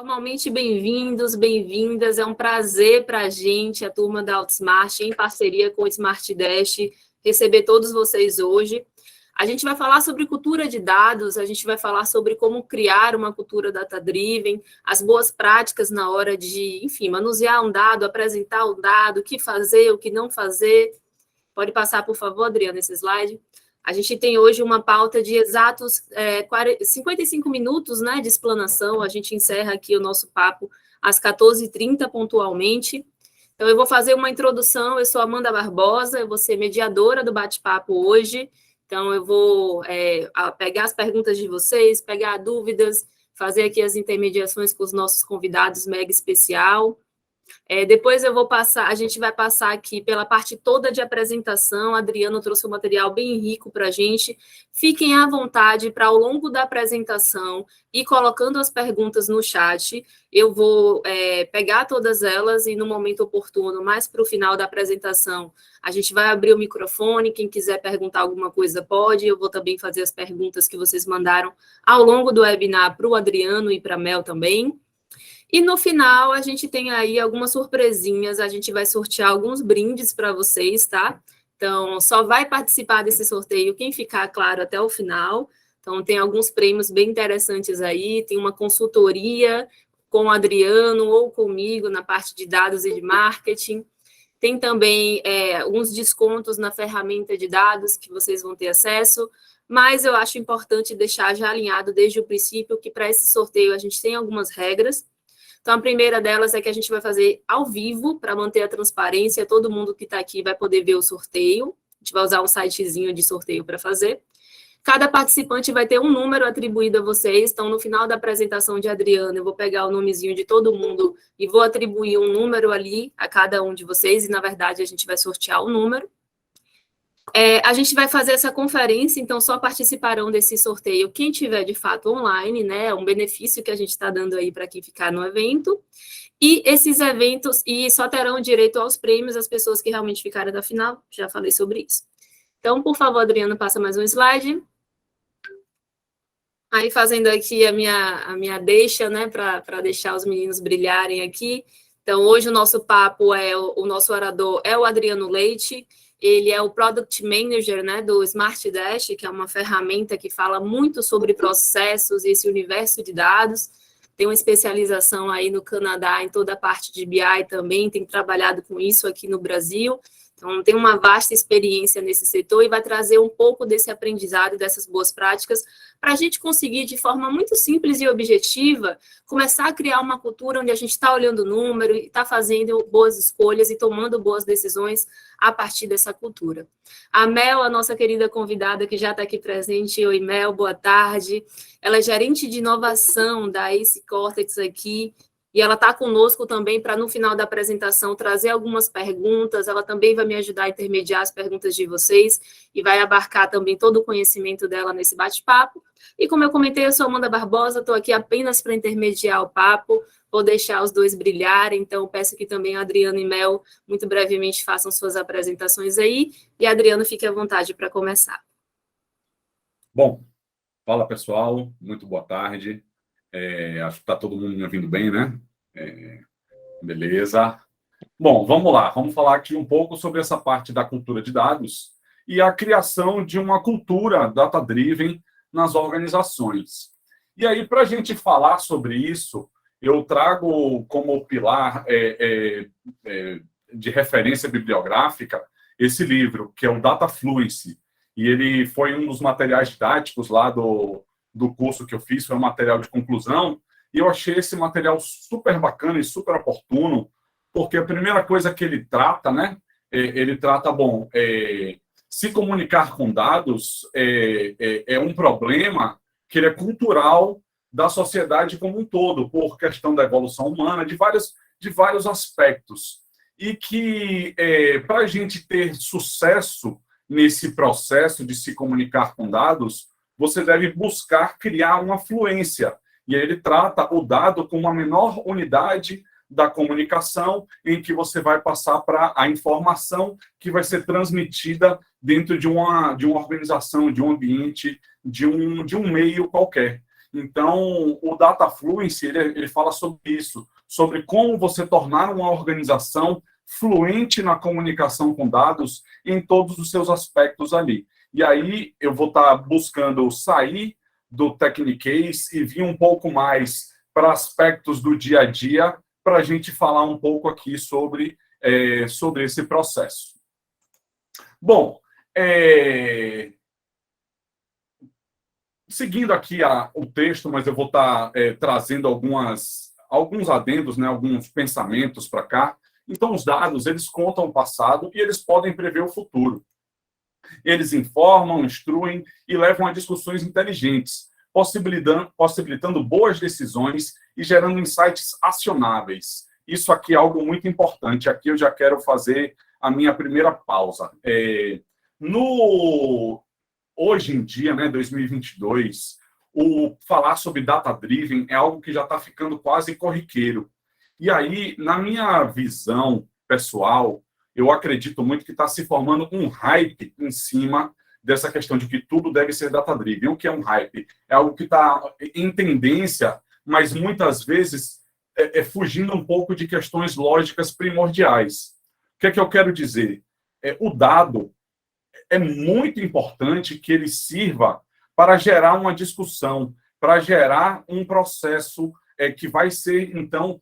Formalmente bem-vindos, bem-vindas. É um prazer para a gente, a turma da Outsmart, em parceria com o Smart Dash, receber todos vocês hoje. A gente vai falar sobre cultura de dados, a gente vai falar sobre como criar uma cultura data-driven, as boas práticas na hora de, enfim, manusear um dado, apresentar um dado, o que fazer, o que não fazer. Pode passar, por favor, Adriana, esse slide. A gente tem hoje uma pauta de exatos 55 minutos, né, de explanação. A gente encerra aqui o nosso papo às 14h30, pontualmente. Então, eu vou fazer uma introdução. Eu sou Amanda Barbosa, eu vou ser mediadora do bate-papo hoje. Então, eu vou pegar as perguntas de vocês, pegar dúvidas, fazer aqui as intermediações com os nossos convidados mega especial. Depois a gente vai passar aqui pela parte toda de apresentação. A Adriana trouxe um material bem rico para a gente. Fiquem à vontade para, ao longo da apresentação, ir colocando as perguntas no chat. Eu vou pegar todas elas e, no momento oportuno, mais para o final da apresentação, a gente vai abrir o microfone. Quem quiser perguntar alguma coisa pode. Eu vou também fazer as perguntas que vocês mandaram ao longo do webinar para o Adriano e para a Mel também. E no final, a gente tem aí algumas surpresinhas, a gente vai sortear alguns brindes para vocês, tá? Então, só vai participar desse sorteio quem ficar, claro, até o final. Então, tem alguns prêmios bem interessantes aí, tem uma consultoria com o Adriano ou comigo na parte de dados e de marketing. Tem também alguns descontos na ferramenta de dados que vocês vão ter acesso, mas eu acho importante deixar já alinhado desde o princípio que para esse sorteio a gente tem algumas regras. Então, a primeira delas é que a gente vai fazer ao vivo, para manter a transparência, todo mundo que está aqui vai poder ver o sorteio, a gente vai usar um sitezinho de sorteio para fazer. Cada participante vai ter um número atribuído a vocês, então, no final da apresentação de Adriana, eu vou pegar o nomezinho de todo mundo e vou atribuir um número ali a cada um de vocês, e, na verdade, a gente vai sortear o número. A gente vai fazer essa conferência, então só participarão desse sorteio quem tiver de fato online, né? É um benefício que a gente está dando aí para quem ficar no evento. E esses eventos, só terão direito aos prêmios as pessoas que realmente ficaram até a final, já falei sobre isso. Então, por favor, Adriana, passa mais um slide. Aí, fazendo aqui a minha deixa, né, para deixar os meninos brilharem aqui. Então, hoje o nosso papo o nosso orador é o Adriano Leite. Ele é o Product Manager, né, do Smart Dash, que é uma ferramenta que fala muito sobre processos e esse universo de dados. Tem uma especialização aí no Canadá em toda a parte de BI também, tem trabalhado com isso aqui no Brasil. Então, tem uma vasta experiência nesse setor e vai trazer um pouco desse aprendizado e dessas boas práticas para a gente conseguir, de forma muito simples e objetiva, começar a criar uma cultura onde a gente está olhando o número e está fazendo boas escolhas e tomando boas decisões a partir dessa cultura. A Mel, a nossa querida convidada que já está aqui presente. Oi, Mel, boa tarde. Ela é gerente de inovação da Ace Cortex aqui, e ela está conosco também para, no final da apresentação, trazer algumas perguntas. Ela também vai me ajudar a intermediar as perguntas de vocês e vai abarcar também todo o conhecimento dela nesse bate-papo. E, como eu comentei, eu sou Amanda Barbosa, estou aqui apenas para intermediar o papo, vou deixar os dois brilharem, então peço que também a Adriana e Mel, muito brevemente, façam suas apresentações aí, e a Adriana fique à vontade para começar. Bom, fala pessoal, muito boa tarde. Acho que está todo mundo me ouvindo bem, né? Beleza. Bom, vamos lá. Vamos falar aqui um pouco sobre essa parte da cultura de dados e a criação de uma cultura data-driven nas organizações. E aí, para a gente falar sobre isso, eu trago como pilar de referência bibliográfica esse livro, que é o Data Fluency. E ele foi um dos materiais didáticos lá do curso que eu fiz, foi um material de conclusão, e eu achei esse material super bacana e super oportuno, porque a primeira coisa que ele trata, né, ele trata, se comunicar com dados é um problema que ele é cultural da sociedade como um todo, por questão da evolução humana, de vários aspectos, e que para a gente ter sucesso nesse processo de se comunicar com dados, você deve buscar criar uma fluência. E aí ele trata o dado como a menor unidade da comunicação, em que você vai passar para a informação que vai ser transmitida dentro de uma organização, de um ambiente, de um meio qualquer. Então, o Data Fluency, ele fala sobre isso, sobre como você tornar uma organização fluente na comunicação com dados em todos os seus aspectos ali. E aí, eu vou estar buscando sair do Technicase e vir um pouco mais para aspectos do dia a dia, para a gente falar um pouco aqui sobre esse processo. Bom, seguindo aqui o texto, mas eu vou estar trazendo alguns adendos, né, alguns pensamentos para cá. Então, os dados, eles contam o passado e eles podem prever o futuro. Eles informam, instruem e levam a discussões inteligentes, possibilitando boas decisões e gerando insights acionáveis. Isso aqui é algo muito importante. Aqui eu já quero fazer a minha primeira pausa. Hoje em dia, né, 2022, o falar sobre data-driven é algo que já está ficando quase corriqueiro. E aí, na minha visão pessoal, eu acredito muito que está se formando um hype em cima dessa questão de que tudo deve ser data-driven. O que é um hype? É algo que está em tendência, mas muitas vezes fugindo um pouco de questões lógicas primordiais. O que é que eu quero dizer? O dado é muito importante que ele sirva para gerar uma discussão, para gerar um processo que vai ser, então,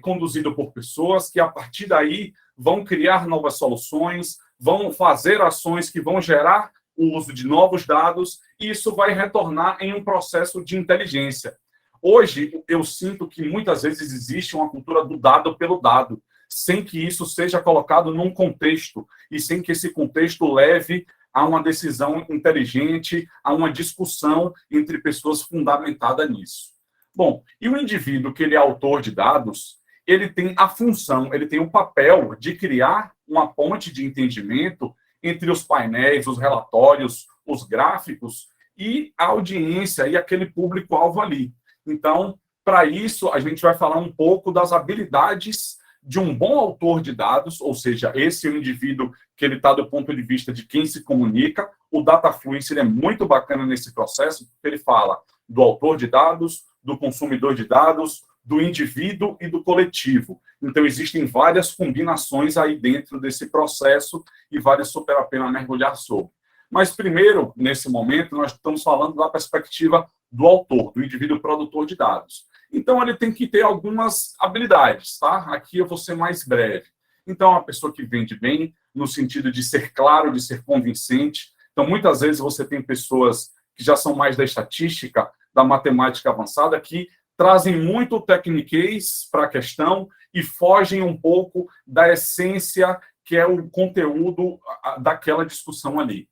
conduzido por pessoas que, a partir daí, vão criar novas soluções, vão fazer ações que vão gerar o uso de novos dados, e isso vai retornar em um processo de inteligência. Hoje, eu sinto que muitas vezes existe uma cultura do dado pelo dado, sem que isso seja colocado num contexto, e sem que esse contexto leve a uma decisão inteligente, a uma discussão entre pessoas fundamentada nisso. Bom, e o indivíduo que ele é autor de dados, ele tem a função, ele tem o papel de criar uma ponte de entendimento entre os painéis, os relatórios, os gráficos e a audiência e aquele público-alvo ali. Então, para isso, a gente vai falar um pouco das habilidades de um bom autor de dados, ou seja, esse é o indivíduo que ele está do ponto de vista de quem se comunica. O Data Fluency é muito bacana nesse processo, porque ele fala do autor de dados, do consumidor de dados, do indivíduo e do coletivo. Então, existem várias combinações aí dentro desse processo e vale super a pena mergulhar sobre. Mas, primeiro, nesse momento, nós estamos falando da perspectiva do autor, do indivíduo produtor de dados. Então, ele tem que ter algumas habilidades, tá? Aqui eu vou ser mais breve. Então, é uma pessoa que vende bem, no sentido de ser claro, de ser convincente. Então, muitas vezes você tem pessoas que já são mais da estatística, da matemática avançada, que trazem muito o techniquez para a questão e fogem um pouco da essência que é o conteúdo daquela discussão ali.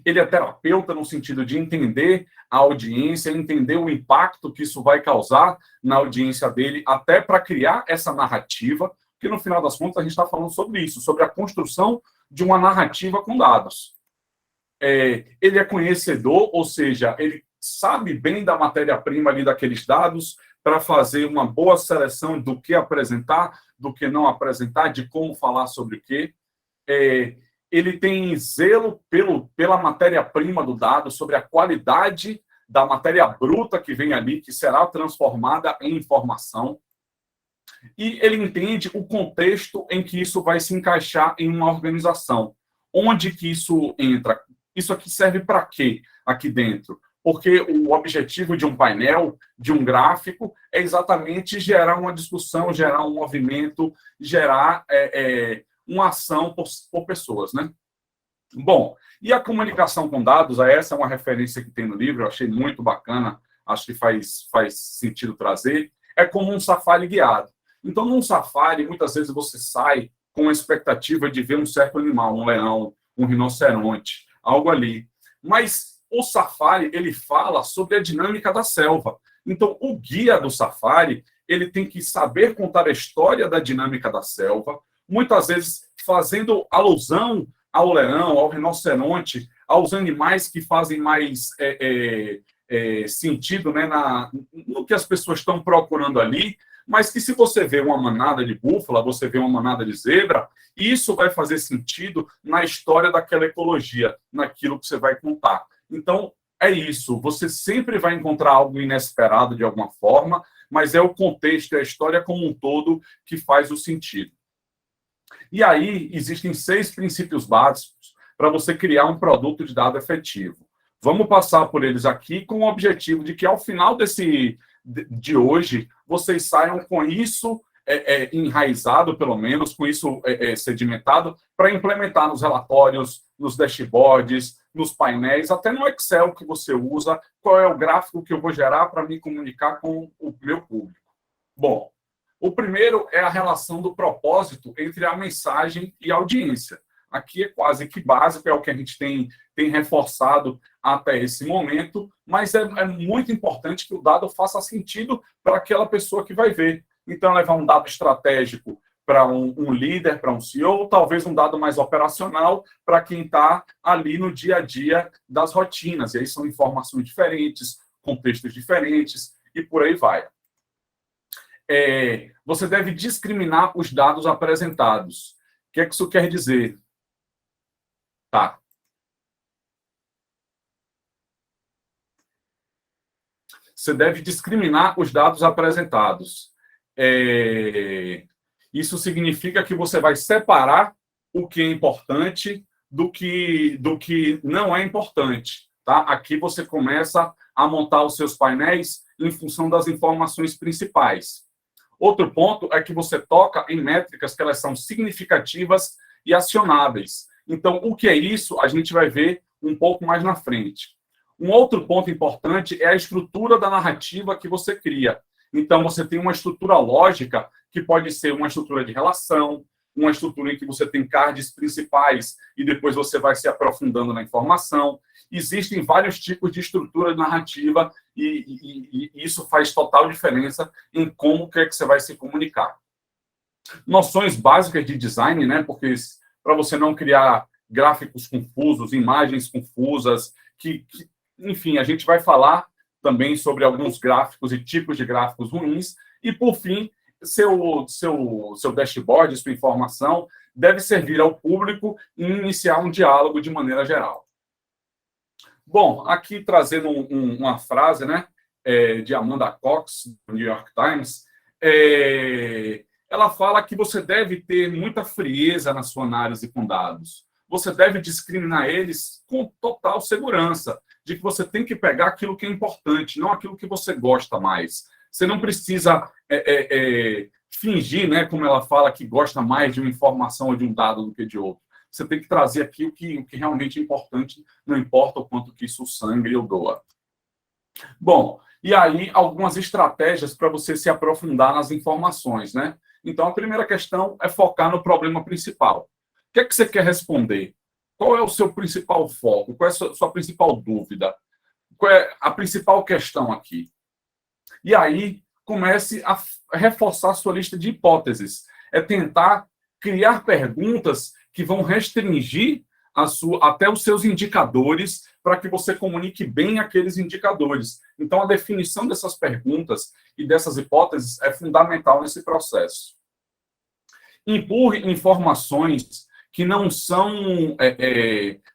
Ele é terapeuta no sentido de entender a audiência, entender o impacto que isso vai causar na audiência dele, até para criar essa narrativa, que no final das contas a gente está falando sobre isso, sobre a construção de uma narrativa com dados. Ele é conhecedor, ou seja, ele sabe bem da matéria-prima ali daqueles dados para fazer uma boa seleção do que apresentar, do que não apresentar, de como falar sobre o quê. Ele tem zelo pela matéria-prima do dado, sobre a qualidade da matéria bruta que vem ali, que será transformada em informação. E ele entende o contexto em que isso vai se encaixar em uma organização. Onde que isso entra? Isso aqui serve para quê aqui dentro? Porque o objetivo de um painel, de um gráfico, é exatamente gerar uma discussão, gerar um movimento, gerar uma ação por pessoas, né? Bom, e a comunicação com dados, essa é uma referência que tem no livro, eu achei muito bacana, acho que faz sentido trazer, é como um safari guiado. Então, num safari, muitas vezes você sai com a expectativa de ver um certo animal, um leão, um rinoceronte, algo ali. Mas o safari, ele fala sobre a dinâmica da selva. Então, o guia do safari, ele tem que saber contar a história da dinâmica da selva, muitas vezes fazendo alusão ao leão, ao rinoceronte, aos animais que fazem mais sentido, né, no que as pessoas estão procurando ali, mas que se você vê uma manada de búfala, você vê uma manada de zebra, isso vai fazer sentido na história daquela ecologia, naquilo que você vai contar. Então, é isso. Você sempre vai encontrar algo inesperado de alguma forma, mas é o contexto, é a história como um todo que faz o sentido. E aí, existem 6 princípios básicos para você criar um produto de dado efetivo. Vamos passar por eles aqui com o objetivo de que, ao final de hoje, vocês saiam com isso enraizado, pelo menos, com isso sedimentado, para implementar nos relatórios, nos dashboards, nos painéis, até no Excel que você usa, qual é o gráfico que eu vou gerar para me comunicar com o meu público. Bom, o primeiro é a relação do propósito entre a mensagem e a audiência. Aqui é quase que básico, é o que a gente tem reforçado até esse momento, mas é muito importante que o dado faça sentido para aquela pessoa que vai ver. Então, levar um dado estratégico para um líder, para um CEO, talvez um dado mais operacional para quem está ali no dia a dia das rotinas. E aí são informações diferentes, contextos diferentes, e por aí vai. Você deve discriminar os dados apresentados. O que é que isso quer dizer? Tá. Você deve discriminar os dados apresentados. Isso significa que você vai separar o que é importante do que não é importante. Tá? Aqui você começa a montar os seus painéis em função das informações principais. Outro ponto é que você toca em métricas que elas são significativas e acionáveis. Então, o que é isso? A gente vai ver um pouco mais na frente. Um outro ponto importante é a estrutura da narrativa que você cria. Então, você tem uma estrutura lógica, que pode ser uma estrutura de relação, uma estrutura em que você tem cards principais e depois você vai se aprofundando na informação. Existem vários tipos de estrutura narrativa e isso faz total diferença em como que você vai se comunicar. Noções básicas de design, né? Porque para você não criar gráficos confusos, imagens confusas, enfim, a gente vai falar também sobre alguns gráficos e tipos de gráficos ruins. E, por fim, seu dashboard, sua informação, deve servir ao público e iniciar um diálogo de maneira geral. Bom, aqui trazendo uma frase, né, de Amanda Cox, do New York Times, ela fala que você deve ter muita frieza na sua análise com dados. Você deve discriminar eles com total segurança, de que você tem que pegar aquilo que é importante, não aquilo que você gosta mais. Você não precisa fingir, né, como ela fala, que gosta mais de uma informação ou de um dado do que de outro. Você tem que trazer aqui o que realmente é importante, não importa o quanto que isso sangre ou doa. Bom, e aí algumas estratégias para você se aprofundar nas informações, né? Então, a primeira questão é focar no problema principal. O que é que você quer responder? Qual é o seu principal foco? Qual é a sua principal dúvida? Qual é a principal questão aqui? E aí, comece a reforçar a sua lista de hipóteses. É tentar criar perguntas que vão restringir até os seus indicadores para que você comunique bem aqueles indicadores. Então, a definição dessas perguntas e dessas hipóteses é fundamental nesse processo. Empurre informações que não são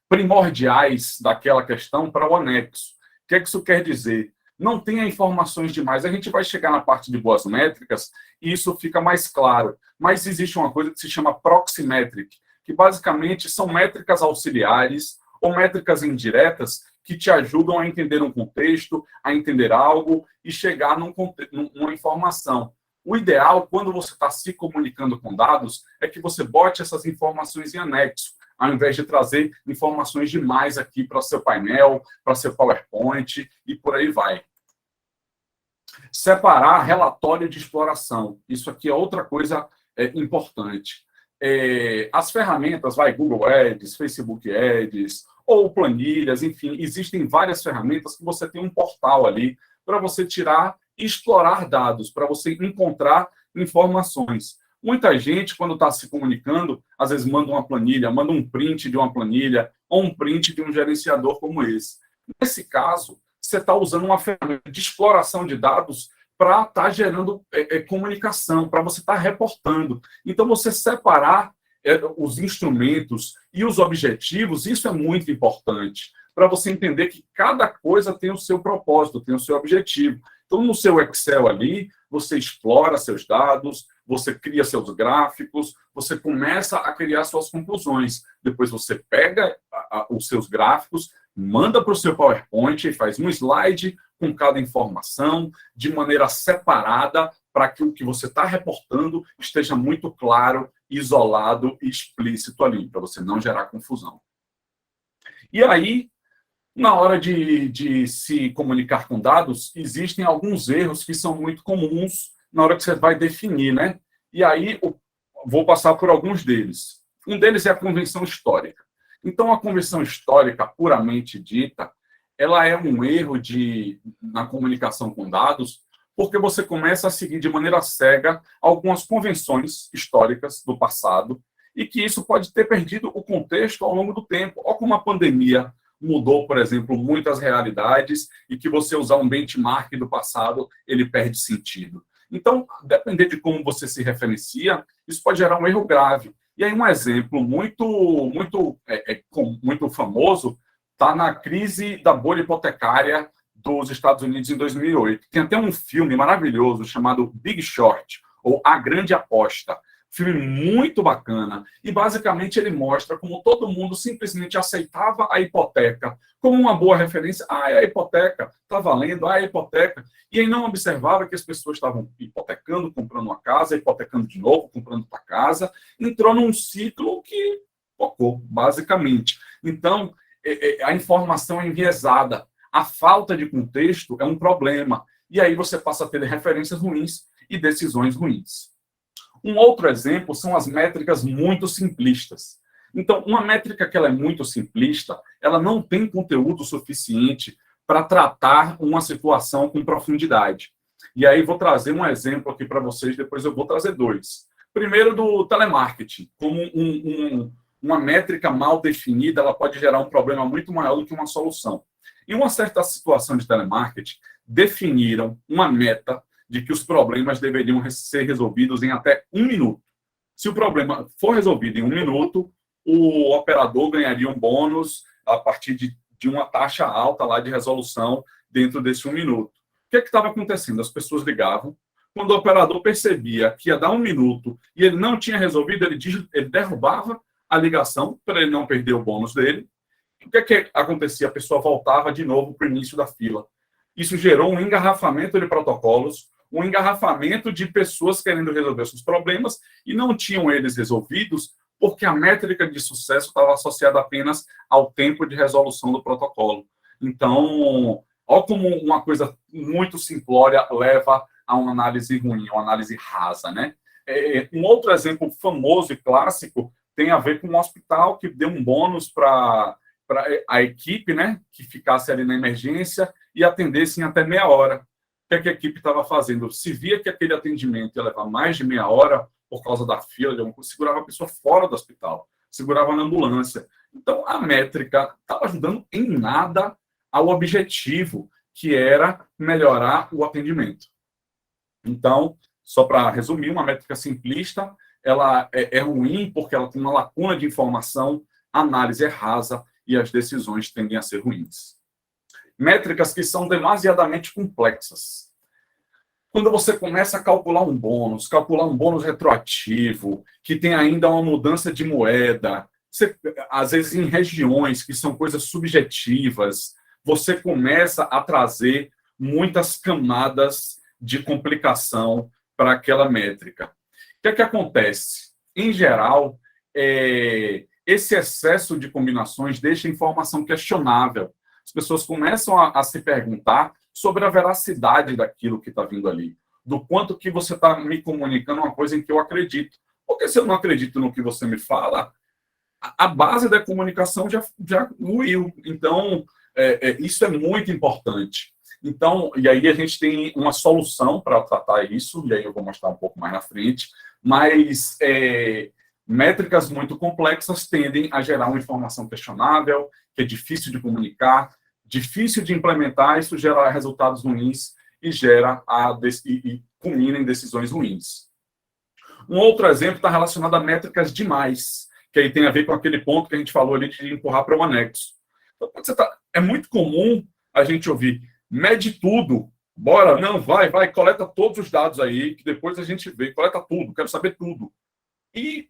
primordiais daquela questão para o anexo. O que é que isso quer dizer? Não tenha informações demais. A gente vai chegar na parte de boas métricas e isso fica mais claro. Mas existe uma coisa que se chama proxy metric, que basicamente são métricas auxiliares ou métricas indiretas que te ajudam a entender um contexto, a entender algo e chegar numa informação. O ideal, quando você está se comunicando com dados, é que você bote essas informações em anexo, ao invés de trazer informações demais aqui para seu painel, para seu PowerPoint e por aí vai. Separar relatório de exploração. Isso aqui é outra coisa importante. As ferramentas, Google Ads, Facebook Ads, ou planilhas, enfim, existem várias ferramentas que você tem um portal ali para você tirar e explorar dados, para você encontrar informações. Muita gente, quando está se comunicando, às vezes manda uma planilha, manda um print de uma planilha ou um print de um gerenciador como esse. Nesse caso, você está usando uma ferramenta de exploração de dados para estar gerando comunicação, para você estar reportando. Então, você separar os instrumentos e os objetivos, isso é muito importante. para você entender que cada coisa tem o seu propósito, tem o seu objetivo. Então, no seu Excel ali, você explora seus dados, você cria seus gráficos, você começa a criar suas conclusões. Depois você pega os seus gráficos, manda para o seu PowerPoint e faz um slide com cada informação, de maneira separada, para que o que você está reportando esteja muito claro, isolado e explícito ali, para você não gerar confusão. E aí, na hora de se comunicar com dados, existem alguns erros que são muito comuns na hora que você vai definir, né? E aí, vou passar por alguns deles. Um deles é a convenção histórica. Então, a convenção histórica, puramente dita, ela é um erro na comunicação com dados, porque você começa a seguir de maneira cega algumas convenções históricas do passado, e que isso pode ter perdido o contexto ao longo do tempo. Ou como a pandemia mudou, por exemplo, muitas realidades, e que você usar um benchmark do passado, ele perde sentido. Então, depender de como você se referencia, isso pode gerar um erro grave. E aí um exemplo muito famoso está na crise da bolha hipotecária dos Estados Unidos em 2008. Tem até um filme maravilhoso chamado Big Short, ou A Grande Aposta. Filme muito bacana. E, basicamente, ele mostra como todo mundo simplesmente aceitava a hipoteca como uma boa referência. Ah, é a hipoteca, está valendo, é a hipoteca. E aí não observava que as pessoas estavam hipotecando, comprando uma casa, hipotecando de novo, comprando outra casa. Entrou num ciclo que focou, basicamente. Então, a informação é enviesada. A falta de contexto é um problema. E aí você passa a ter referências ruins e decisões ruins. Um outro exemplo são as métricas muito simplistas. Então, uma métrica que ela é muito simplista, ela não tem conteúdo suficiente para tratar uma situação com profundidade. E aí vou trazer um exemplo aqui para vocês, depois eu vou trazer dois. Primeiro, do telemarketing. Como uma métrica mal definida, ela pode gerar um problema muito maior do que uma solução. Em uma certa situação de telemarketing, definiram uma meta de que os problemas deveriam ser resolvidos em até 1 minuto. Se o problema for resolvido em 1 minuto, o operador ganharia um bônus a partir de uma taxa alta lá de resolução dentro desse 1 minuto. O que estava acontecendo? As pessoas ligavam, quando o operador percebia que ia dar 1 minuto e ele não tinha resolvido, ele derrubava a ligação para ele não perder o bônus dele. O que acontecia? A pessoa voltava de novo para o início da fila. Isso gerou um engarrafamento de protocolos, um engarrafamento de pessoas querendo resolver seus problemas e não tinham eles resolvidos porque a métrica de sucesso estava associada apenas ao tempo de resolução do protocolo. Então, olha como uma coisa muito simplória leva a uma análise ruim, uma análise rasa, né? Um outro exemplo famoso e clássico tem a ver com um hospital que deu um bônus para a equipe, né, que ficasse ali na emergência e atendesse em até meia hora. O que a equipe estava fazendo? Se via que aquele atendimento ia levar mais de meia hora por causa da fila, segurava a pessoa fora do hospital, segurava na ambulância. Então, a métrica estava ajudando em nada ao objetivo, que era melhorar o atendimento. Então, só para resumir, uma métrica simplista, ela é ruim porque ela tem uma lacuna de informação, a análise é rasa e as decisões tendem a ser ruins. Métricas que são demasiadamente complexas. Quando você começa a calcular um bônus retroativo, que tem ainda uma mudança de moeda, às vezes em regiões que são coisas subjetivas, você começa a trazer muitas camadas de complicação para aquela métrica. O que acontece? Em geral, esse excesso de combinações deixa a informação questionável. As pessoas começam a se perguntar sobre a veracidade daquilo que está vindo ali, do quanto que você está me comunicando uma coisa em que eu acredito. Porque se eu não acredito no que você me fala, a base da comunicação já ruiu. Então, isso é muito importante. Então, e aí a gente tem uma solução para tratar isso, e aí eu vou mostrar um pouco mais na frente, mas métricas muito complexas tendem a gerar uma informação questionável, que é difícil de comunicar, difícil de implementar, isso gera resultados ruins e culmina em decisões ruins. Um outro exemplo está relacionado a métricas demais, que aí tem a ver com aquele ponto que a gente falou ali de empurrar para o anexo. Então, é muito comum a gente ouvir, mede tudo, bora, não, vai, coleta todos os dados aí, que depois a gente vê, coleta tudo, quero saber tudo. E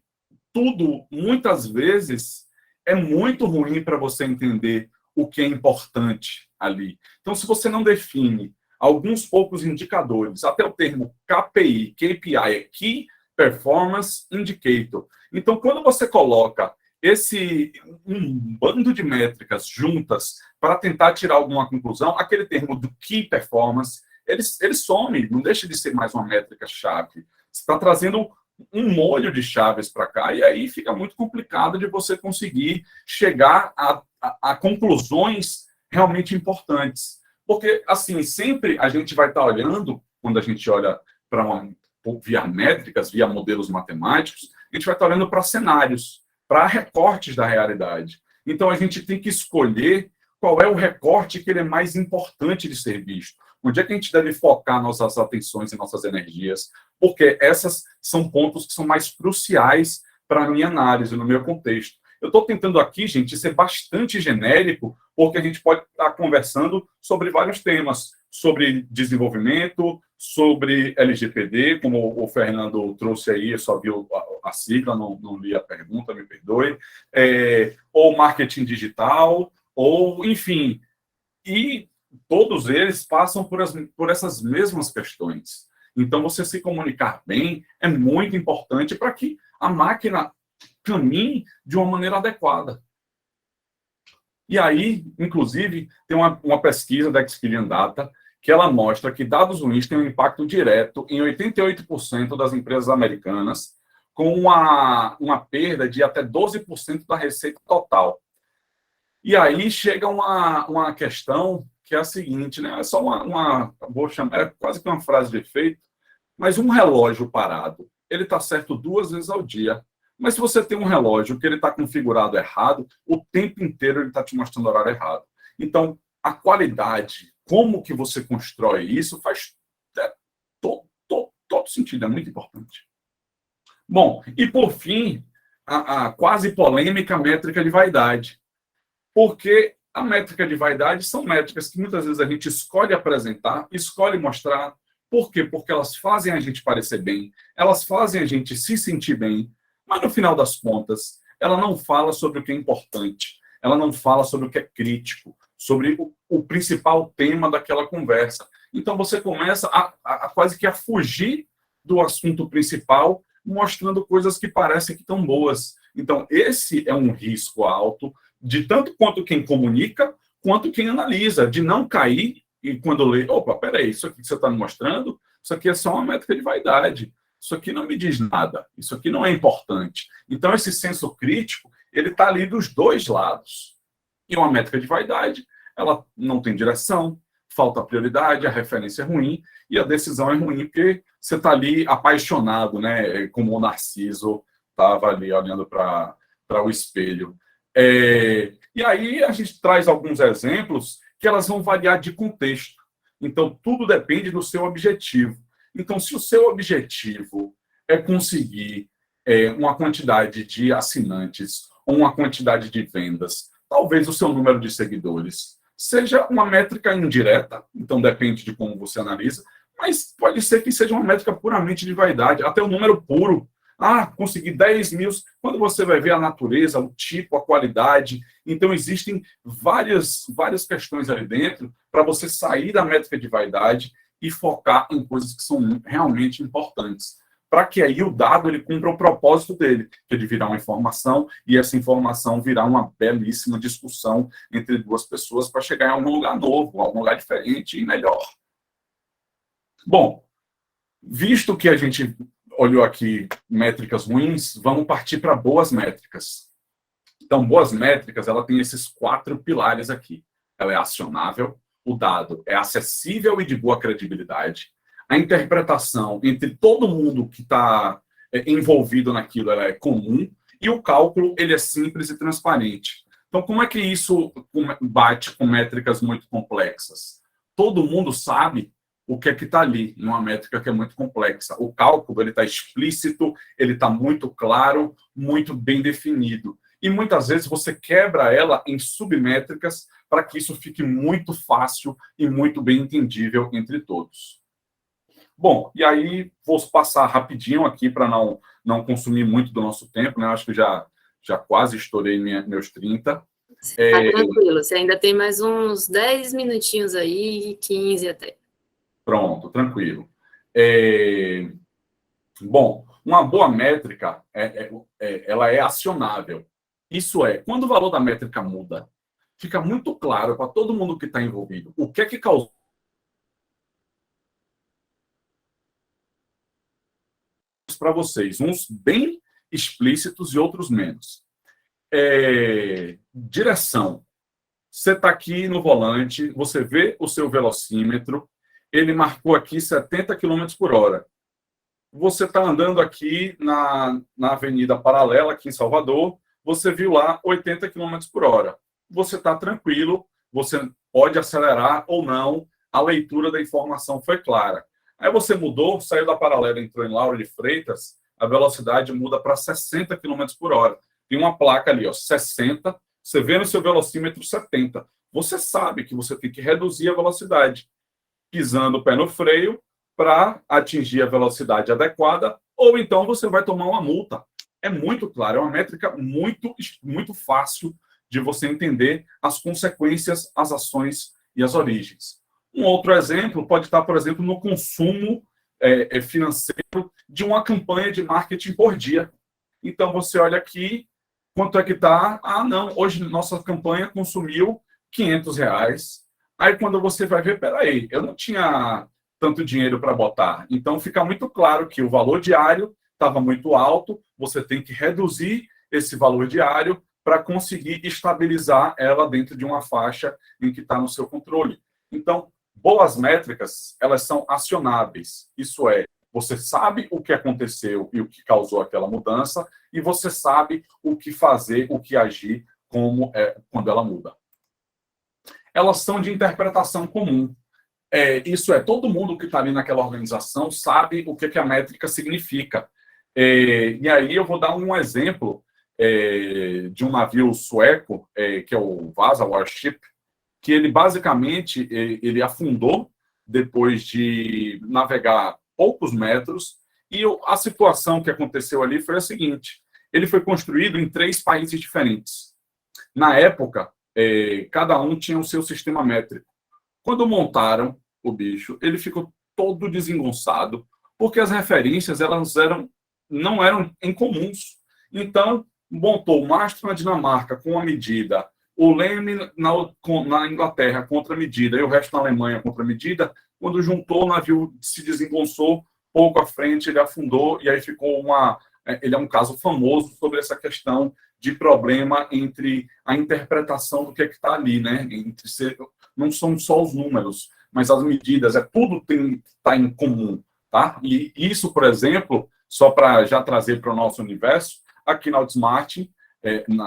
tudo, muitas vezes, é muito ruim para você entender o que é importante ali. Então, se você não define alguns poucos indicadores, até o termo KPI, KPI é Key Performance Indicator. Então, quando você coloca um bando de métricas juntas para tentar tirar alguma conclusão, aquele termo do Key Performance, ele some, não deixa de ser mais uma métrica-chave. Você está trazendo um molho de chaves para cá, e aí fica muito complicado de você conseguir chegar a conclusões realmente importantes. Porque, assim, sempre a gente vai estar olhando, quando a gente olha via métricas, via modelos matemáticos, a gente vai estar olhando para cenários, para recortes da realidade. Então, a gente tem que escolher qual é o recorte que ele é mais importante de ser visto. Onde é que a gente deve focar nossas atenções e nossas energias? Porque essas são pontos que são mais cruciais para a minha análise, no meu contexto. Eu estou tentando aqui, gente, ser bastante genérico, porque a gente pode estar conversando sobre vários temas, sobre desenvolvimento, sobre LGPD, como o Fernando trouxe aí, eu só vi a sigla, não li a pergunta, me perdoe, ou marketing digital, ou, enfim, e todos eles passam por essas mesmas questões. Então, você se comunicar bem é muito importante para que a máquina caminhe de uma maneira adequada. E aí, inclusive, tem uma pesquisa da Experian Data que ela mostra que dados ruins têm um impacto direto em 88% das empresas americanas, com uma perda de até 12% da receita total. E aí chega uma questão que é a seguinte, né? É só vou chamar, é quase que uma frase de efeito, mas um relógio parado, ele está certo 2 vezes ao dia. Mas se você tem um relógio que ele está configurado errado, o tempo inteiro ele está te mostrando o horário errado. Então, a qualidade, como que você constrói isso, faz todo sentido, é muito importante. Bom, e por fim, a quase polêmica métrica de vaidade. Porque a métrica de vaidade são métricas que muitas vezes a gente escolhe apresentar, escolhe mostrar. Por quê? Porque elas fazem a gente parecer bem, elas fazem a gente se sentir bem, mas no final das contas, ela não fala sobre o que é importante, ela não fala sobre o que é crítico, sobre o principal tema daquela conversa. Então você começa a quase que a fugir do assunto principal, mostrando coisas que parecem que estão boas. Então esse é um risco alto, de tanto quanto quem comunica, quanto quem analisa, de não cair e quando lê, opa, peraí, isso aqui que você está me mostrando, isso aqui é só uma métrica de vaidade, isso aqui não me diz nada, isso aqui não é importante. Então, esse senso crítico, ele está ali dos dois lados. E uma métrica de vaidade, ela não tem direção, falta prioridade, a referência é ruim, e a decisão é ruim, porque você está ali apaixonado, né? Como o Narciso estava ali olhando para o espelho. E aí a gente traz alguns exemplos que elas vão variar de contexto. Então, tudo depende do seu objetivo. Então, se o seu objetivo é conseguir uma quantidade de assinantes ou uma quantidade de vendas, talvez o seu número de seguidores seja uma métrica indireta, então depende de como você analisa, mas pode ser que seja uma métrica puramente de vaidade, até o número puro. Ah, consegui 10 mil. Quando você vai ver a natureza, o tipo, a qualidade. Então, existem várias questões ali dentro para você sair da métrica de vaidade e focar em coisas que são realmente importantes. Para que aí o dado ele cumpra o propósito dele, que é de virar uma informação, e essa informação virar uma belíssima discussão entre duas pessoas para chegar em algum lugar novo, algum lugar diferente e melhor. Bom, visto que a gente olhou aqui métricas ruins, vamos partir para boas métricas. Então, boas métricas, ela tem esses 4 pilares aqui. Ela é acionável, o dado é acessível e de boa credibilidade, a interpretação entre todo mundo que está envolvido naquilo ela é comum, e o cálculo ele é simples e transparente. Então, como é que isso bate com métricas muito complexas? Todo mundo sabe o que é que está ali, em uma métrica que é muito complexa. O cálculo ele está explícito, ele está muito claro, muito bem definido. E muitas vezes você quebra ela em submétricas para que isso fique muito fácil e muito bem entendível entre todos. Bom, e aí vou passar rapidinho aqui para não consumir muito do nosso tempo, né? Acho que já quase estourei meus 30. Tá tranquilo, você ainda tem mais uns 10 minutinhos aí, 15 até. Pronto, tranquilo. Bom, uma boa métrica, ela é acionável. Isso é, quando o valor da métrica muda, fica muito claro para todo mundo que está envolvido o que é que causou para vocês, uns bem explícitos e outros menos. Direção. Você está aqui no volante, você vê o seu velocímetro, ele marcou aqui 70 km por hora. Você está andando aqui na Avenida Paralela, aqui em Salvador, você viu lá 80 km por hora. Você está tranquilo, você pode acelerar ou não, a leitura da informação foi clara. Aí você mudou, saiu da Paralela, entrou em Lauro de Freitas, a velocidade muda para 60 km por hora. Tem uma placa ali, ó, 60, você vê no seu velocímetro 70. Você sabe que você tem que reduzir a velocidade, pisando o pé no freio, para atingir a velocidade adequada, ou então você vai tomar uma multa. É muito claro, é uma métrica muito fácil de você entender as consequências, as ações e as origens. Um outro exemplo pode estar, por exemplo, no consumo financeiro de uma campanha de marketing por dia. Então, você olha aqui, quanto é que está? Ah, não, hoje nossa campanha consumiu R$ 500. Aí, quando você vai ver, peraí, eu não tinha tanto dinheiro para botar. Então, fica muito claro que o valor diário estava muito alto, você tem que reduzir esse valor diário para conseguir estabilizar ela dentro de uma faixa em que está no seu controle. Então, boas métricas, elas são acionáveis. Isso é, você sabe o que aconteceu e o que causou aquela mudança, e você sabe o que fazer, o que agir quando ela muda. Elas são de interpretação comum. Isso é, todo mundo que está ali naquela organização sabe o que a métrica significa. E aí eu vou dar um exemplo de um navio sueco, que é o Vasa Warship, que ele basicamente ele afundou depois de navegar poucos metros, e a situação que aconteceu ali foi a seguinte: ele foi construído em 3 países diferentes. Na época, cada um tinha o seu sistema métrico. Quando montaram o bicho, ele ficou todo desengonçado, porque as referências não eram incomuns. Então, montou o mastro na Dinamarca com a medida, o leme na Inglaterra contra a medida, e o resto na Alemanha contra a medida. Quando juntou, o navio se desengonçou, pouco à frente ele afundou, e aí ficou ele é um caso famoso sobre essa questão de problema entre a interpretação do que está ali, né? Não são só os números, mas as medidas, tudo está em comum, tá? E isso, por exemplo, só para já trazer para o nosso universo, aqui na Outsmart,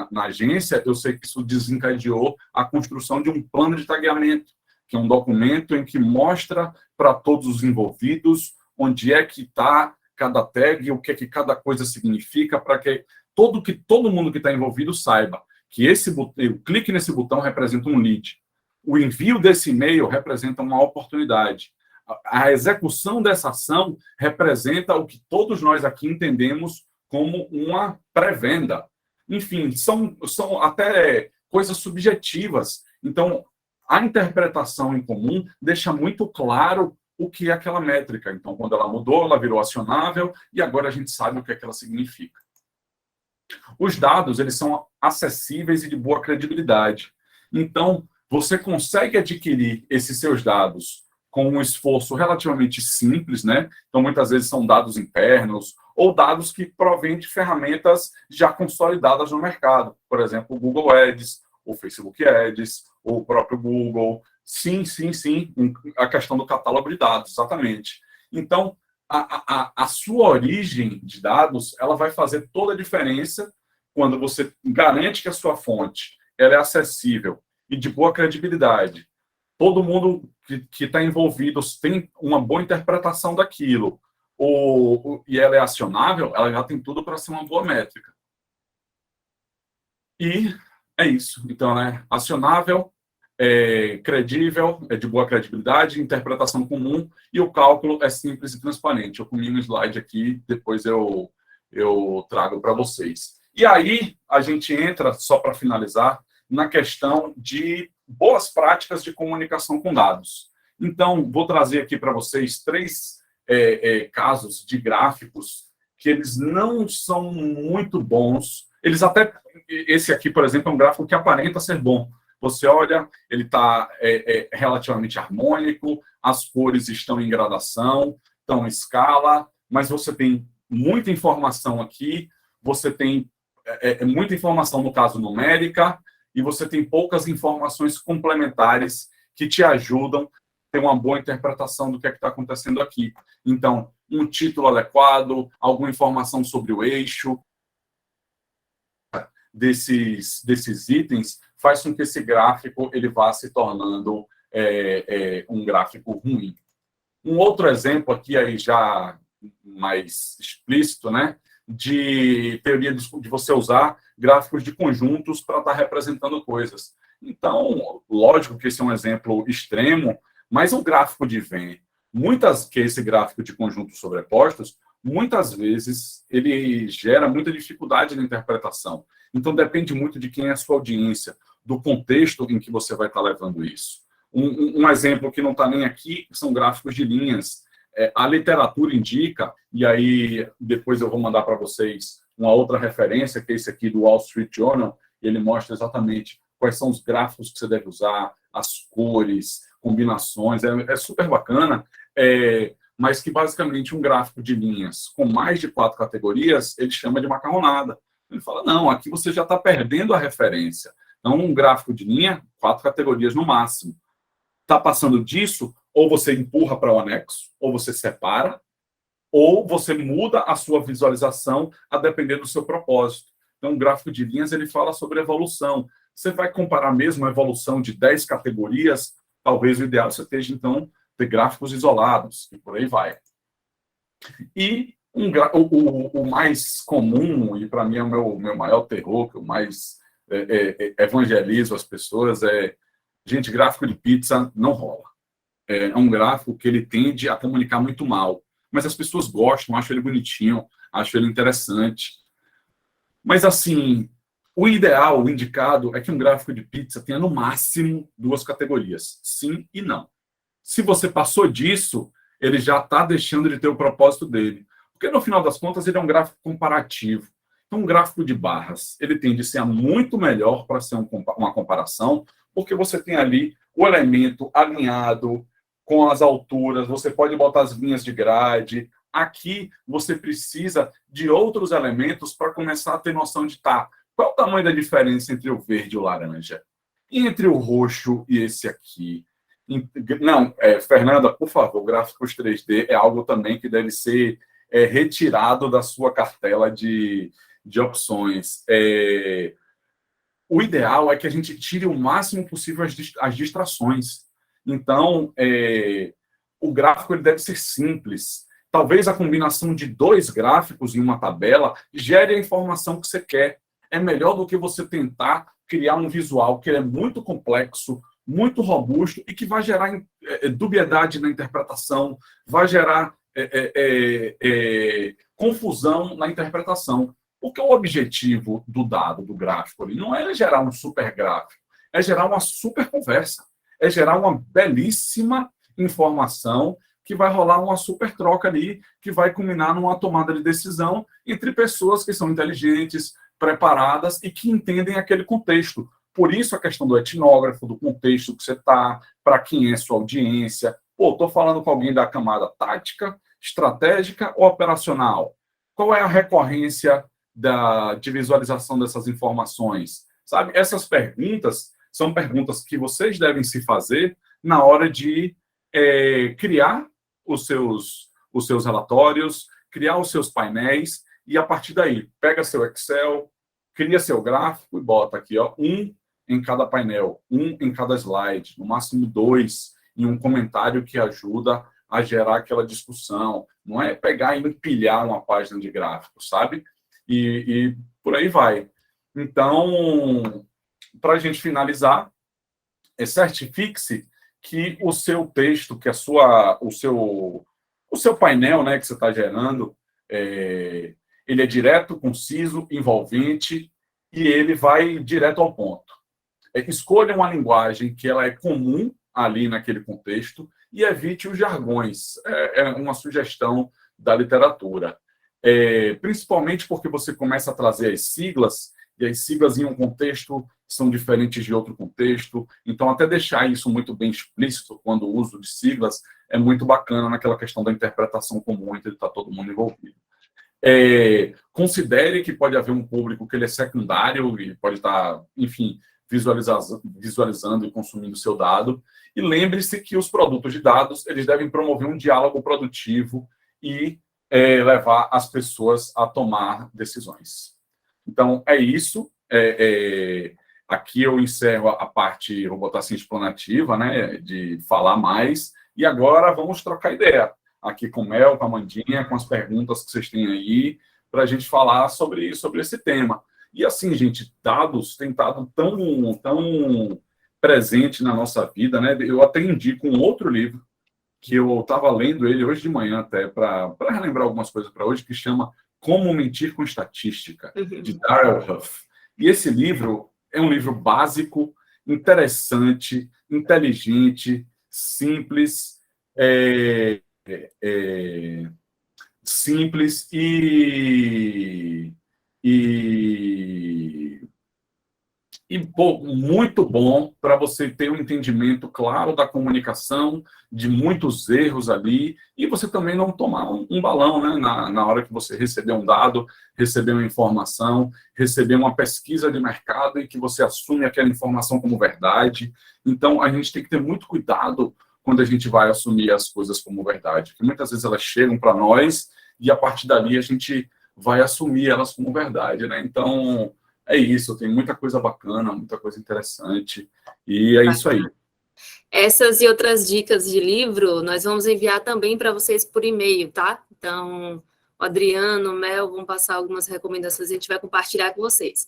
na agência, eu sei que isso desencadeou a construção de um plano de tagueamento, que é um documento em que mostra para todos os envolvidos onde é que está cada tag, o que é que cada coisa significa, para que todo mundo que está envolvido saiba que o clique nesse botão representa um lead. O envio desse e-mail representa uma oportunidade. A execução dessa ação representa o que todos nós aqui entendemos como uma pré-venda. Enfim, são até coisas subjetivas. Então, a interpretação em comum deixa muito claro o que é aquela métrica. Então, quando ela mudou, ela virou acionável, e agora a gente sabe o que é que ela significa. Os dados, eles são acessíveis e de boa credibilidade. Então, você consegue adquirir esses seus dados com um esforço relativamente simples, né? Então, muitas vezes são dados internos ou dados que provêm de ferramentas já consolidadas no mercado. Por exemplo, o Google Ads, o Facebook Ads, o próprio Google. Sim. A questão do catálogo de dados, exatamente. Então, a sua origem de dados, ela vai fazer toda a diferença quando você garante que a sua fonte ela é acessível e de boa credibilidade. Todo mundo que está envolvido tem uma boa interpretação daquilo, e ela é acionável, ela já tem tudo para ser uma boa métrica. E é isso. Então, né, acionável, credível, é de boa credibilidade, interpretação comum, e o cálculo é simples e transparente. Eu comi um slide aqui, depois eu trago para vocês. E aí, a gente entra, só para finalizar, na questão de boas práticas de comunicação com dados. Então, vou trazer aqui para vocês 3 casos de gráficos que eles não são muito bons. Eles até... Esse aqui, por exemplo, é um gráfico que aparenta ser bom. Você olha, ele está relativamente harmônico, as cores estão em gradação, estão em escala, mas você tem muita informação aqui, você tem muita informação, no caso, numérica, e você tem poucas informações complementares que te ajudam a ter uma boa interpretação do que é que está acontecendo aqui. Então, um título adequado, alguma informação sobre o eixo desses itens, faz com que esse gráfico ele vá se tornando um gráfico ruim. Um outro exemplo aqui, aí já mais explícito, né, de teoria de você usar gráficos de conjuntos para estar representando coisas. Então, lógico que esse é um exemplo extremo, mas o gráfico de Venn, que é esse gráfico de conjuntos sobrepostos, muitas vezes ele gera muita dificuldade na interpretação. Então, depende muito de quem é a sua audiência, do contexto em que você vai estar levando isso. Um exemplo que não está nem aqui são gráficos de linhas. A literatura indica, e aí depois eu vou mandar para vocês uma outra referência, que é esse aqui do Wall Street Journal, e ele mostra exatamente quais são os gráficos que você deve usar, as cores, combinações, é super bacana, mas que basicamente um gráfico de linhas com mais de 4 categorias, ele chama de macarronada. Ele fala, não, aqui você já está perdendo a referência. Então, um gráfico de linha, 4 categorias no máximo. Está passando disso, ou você empurra para o anexo, ou você separa, ou você muda a sua visualização a depender do seu propósito. Então, o gráfico de linhas ele fala sobre evolução. Você vai comparar mesmo a evolução de 10 categorias, talvez o ideal você esteja, então, ter gráficos isolados, e por aí vai. E o mais comum, e para mim é o meu maior terror, que eu mais evangelizo as pessoas, gente, gráfico de pizza não rola. É um gráfico que ele tende a comunicar muito mal. Mas as pessoas gostam, acham ele bonitinho, acham ele interessante. Mas, assim, o ideal, o indicado, é que um gráfico de pizza tenha, no máximo, 2 categorias. Sim e não. Se você passou disso, ele já está deixando de ter o propósito dele. Porque, no final das contas, ele é um gráfico comparativo. Então, um gráfico de barras, ele tende a ser muito melhor para ser uma comparação, porque você tem ali o elemento alinhado com as alturas, você pode botar as linhas de grade. Aqui, você precisa de outros elementos para começar a ter noção de qual é o tamanho da diferença entre o verde e o laranja? E entre o roxo e esse aqui? Não, Fernanda, por favor, gráficos 3D é algo também que deve ser retirado da sua cartela de opções. O ideal é que a gente tire o máximo possível as distrações. Então, o gráfico ele deve ser simples. Talvez a combinação de 2 gráficos em uma tabela gere a informação que você quer. É melhor do que você tentar criar um visual que é muito complexo, muito robusto e que vai gerar dubiedade na interpretação, vai gerar confusão na interpretação. Porque o objetivo do dado, do gráfico ali, não é gerar um super gráfico, é gerar uma super conversa, é gerar uma belíssima informação que vai rolar uma super troca ali, que vai culminar numa tomada de decisão entre pessoas que são inteligentes, preparadas e que entendem aquele contexto. Por isso a questão do etnógrafo, do contexto que você está, para quem é sua audiência. Estou falando com alguém da camada tática, estratégica ou operacional? Qual é a recorrência de visualização dessas informações? Sabe? Essas perguntas são perguntas que vocês devem se fazer na hora de criar os seus relatórios, criar os seus painéis, e a partir daí, pega seu Excel, cria seu gráfico e bota aqui, um em cada painel, um em cada slide, no máximo 2, em um comentário que ajuda a gerar aquela discussão. Não é pegar e empilhar uma página de gráfico, sabe? E por aí vai. Então, para a gente finalizar, certifique-se que o seu texto, que o seu painel, né, que você está gerando, ele é direto, conciso, envolvente e ele vai direto ao ponto. Escolha uma linguagem que ela é comum ali naquele contexto e evite os jargões. É uma sugestão da literatura. Principalmente porque você começa a trazer as siglas, e as siglas em um contexto são diferentes de outro contexto. Então, até deixar isso muito bem explícito quando o uso de siglas é muito bacana naquela questão da interpretação comum entre estar todo mundo envolvido. Considere que pode haver um público que ele é secundário e pode estar, enfim, visualizando e consumindo seu dado. E lembre-se que os produtos de dados eles devem promover um diálogo produtivo e levar as pessoas a tomar decisões. Então, é isso. Aqui eu encerro a parte, vou botar assim, explanativa, né, de falar mais. E agora vamos trocar ideia aqui com o Mel, com a Amandinha, com as perguntas que vocês têm aí, para a gente falar sobre esse tema. E assim, gente, dados têm estado tão presente na nossa vida, né? Eu até indico um outro livro, que eu estava lendo ele hoje de manhã até, para relembrar algumas coisas para hoje, que chama Como Mentir com Estatística, de Darrell Huff. E esse livro é um livro básico, interessante, inteligente, simples, simples muito bom para você ter um entendimento claro da comunicação, de muitos erros ali, e você também não tomar um balão, né? Na hora que você receber um dado, receber uma informação, receber uma pesquisa de mercado e que você assume aquela informação como verdade. Então, a gente tem que ter muito cuidado quando a gente vai assumir as coisas como verdade, porque muitas vezes elas chegam para nós e a partir dali a gente vai assumir elas como verdade, né? Então, é isso, tem muita coisa bacana, muita coisa interessante, e é isso aí. Essas e outras dicas de livro, nós vamos enviar também para vocês por e-mail, tá? Então, o Adriano, o Mel vão passar algumas recomendações, a gente vai compartilhar com vocês.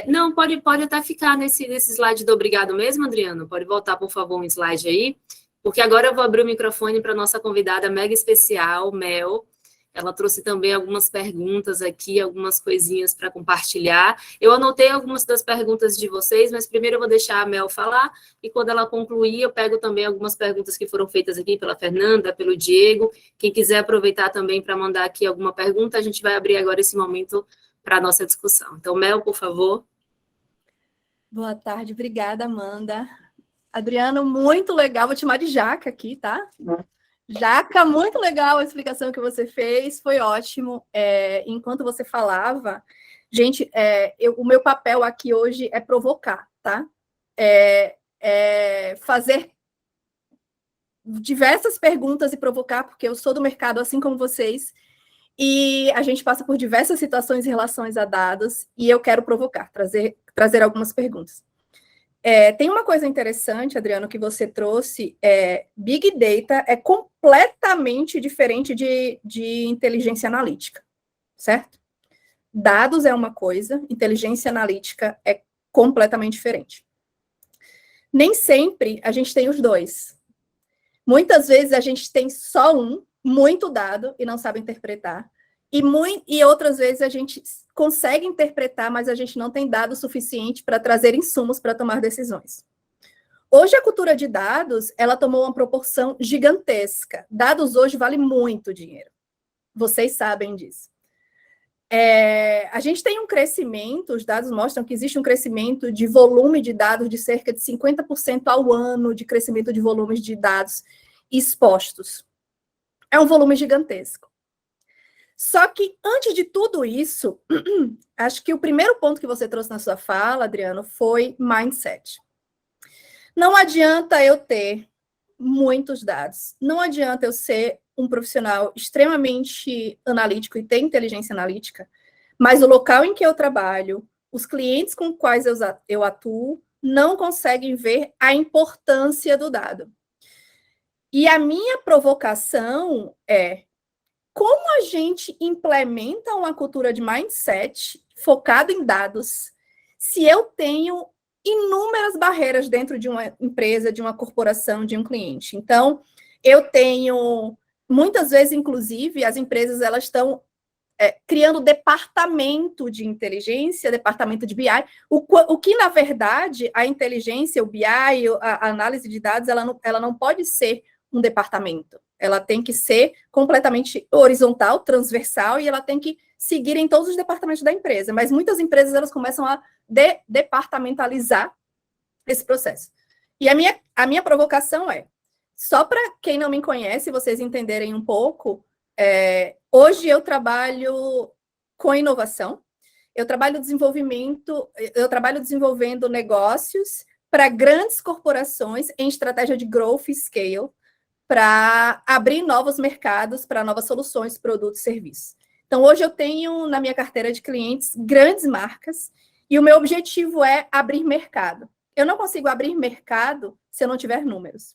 Não, pode até ficar nesse slide do obrigado mesmo, Adriano? Pode voltar, por favor, um slide aí, porque agora eu vou abrir o microfone para a nossa convidada mega especial, Mel. Ela trouxe também algumas perguntas aqui, algumas coisinhas para compartilhar. Eu anotei algumas das perguntas de vocês, mas primeiro eu vou deixar a Mel falar, e quando ela concluir, eu pego também algumas perguntas que foram feitas aqui pela Fernanda, pelo Diego. Quem quiser aproveitar também para mandar aqui alguma pergunta, a gente vai abrir agora esse momento para a nossa discussão. Então, Mel, por favor. Boa tarde, obrigada, Amanda. Adriano, muito legal, vou te chamar de Jaca aqui, tá? Jaca, muito legal a explicação que você fez, foi ótimo. Enquanto você falava, gente, o meu papel aqui hoje é provocar, tá? Fazer diversas perguntas e provocar, porque eu sou do mercado, assim como vocês, e a gente passa por diversas situações em relação a dados, e eu quero provocar, trazer algumas perguntas. Tem uma coisa interessante, Adriano, que você trouxe, Big Data é completamente diferente de inteligência analítica, certo? Dados é uma coisa, inteligência analítica é completamente diferente. Nem sempre a gente tem os dois. Muitas vezes a gente tem só muito dado e não sabe interpretar, e outras vezes a gente consegue interpretar, mas a gente não tem dado suficiente para trazer insumos para tomar decisões. Hoje, a cultura de dados, ela tomou uma proporção gigantesca. Dados hoje valem muito dinheiro. Vocês sabem disso. A gente tem um crescimento, os dados mostram que existe um crescimento de volume de dados de cerca de 50% ao ano de crescimento de volumes de dados expostos. É um volume gigantesco. Só que, antes de tudo isso, acho que o primeiro ponto que você trouxe na sua fala, Adriano, foi mindset. Não adianta eu ter muitos dados, não adianta eu ser um profissional extremamente analítico e ter inteligência analítica, mas o local em que eu trabalho, os clientes com os quais eu atuo, não conseguem ver a importância do dado. E a minha provocação é: como a gente implementa uma cultura de mindset focado em dados se eu tenho inúmeras barreiras dentro de uma empresa, de uma corporação, de um cliente. Então, eu tenho, muitas vezes, inclusive, as empresas elas estão criando departamento de inteligência, departamento de BI, o que, na verdade, a inteligência, o BI, a análise de dados, ela não pode ser um departamento. Ela tem que ser completamente horizontal, transversal, e ela tem que seguir em todos os departamentos da empresa. Mas muitas empresas elas começam a departamentalizar esse processo. E a minha provocação é, só para quem não me conhece, vocês entenderem um pouco, hoje eu trabalho com inovação, eu trabalho desenvolvendo negócios para grandes corporações em estratégia de growth e scale, para abrir novos mercados, para novas soluções, produtos e serviços. Então, hoje eu tenho na minha carteira de clientes grandes marcas e o meu objetivo é abrir mercado. Eu não consigo abrir mercado se eu não tiver números.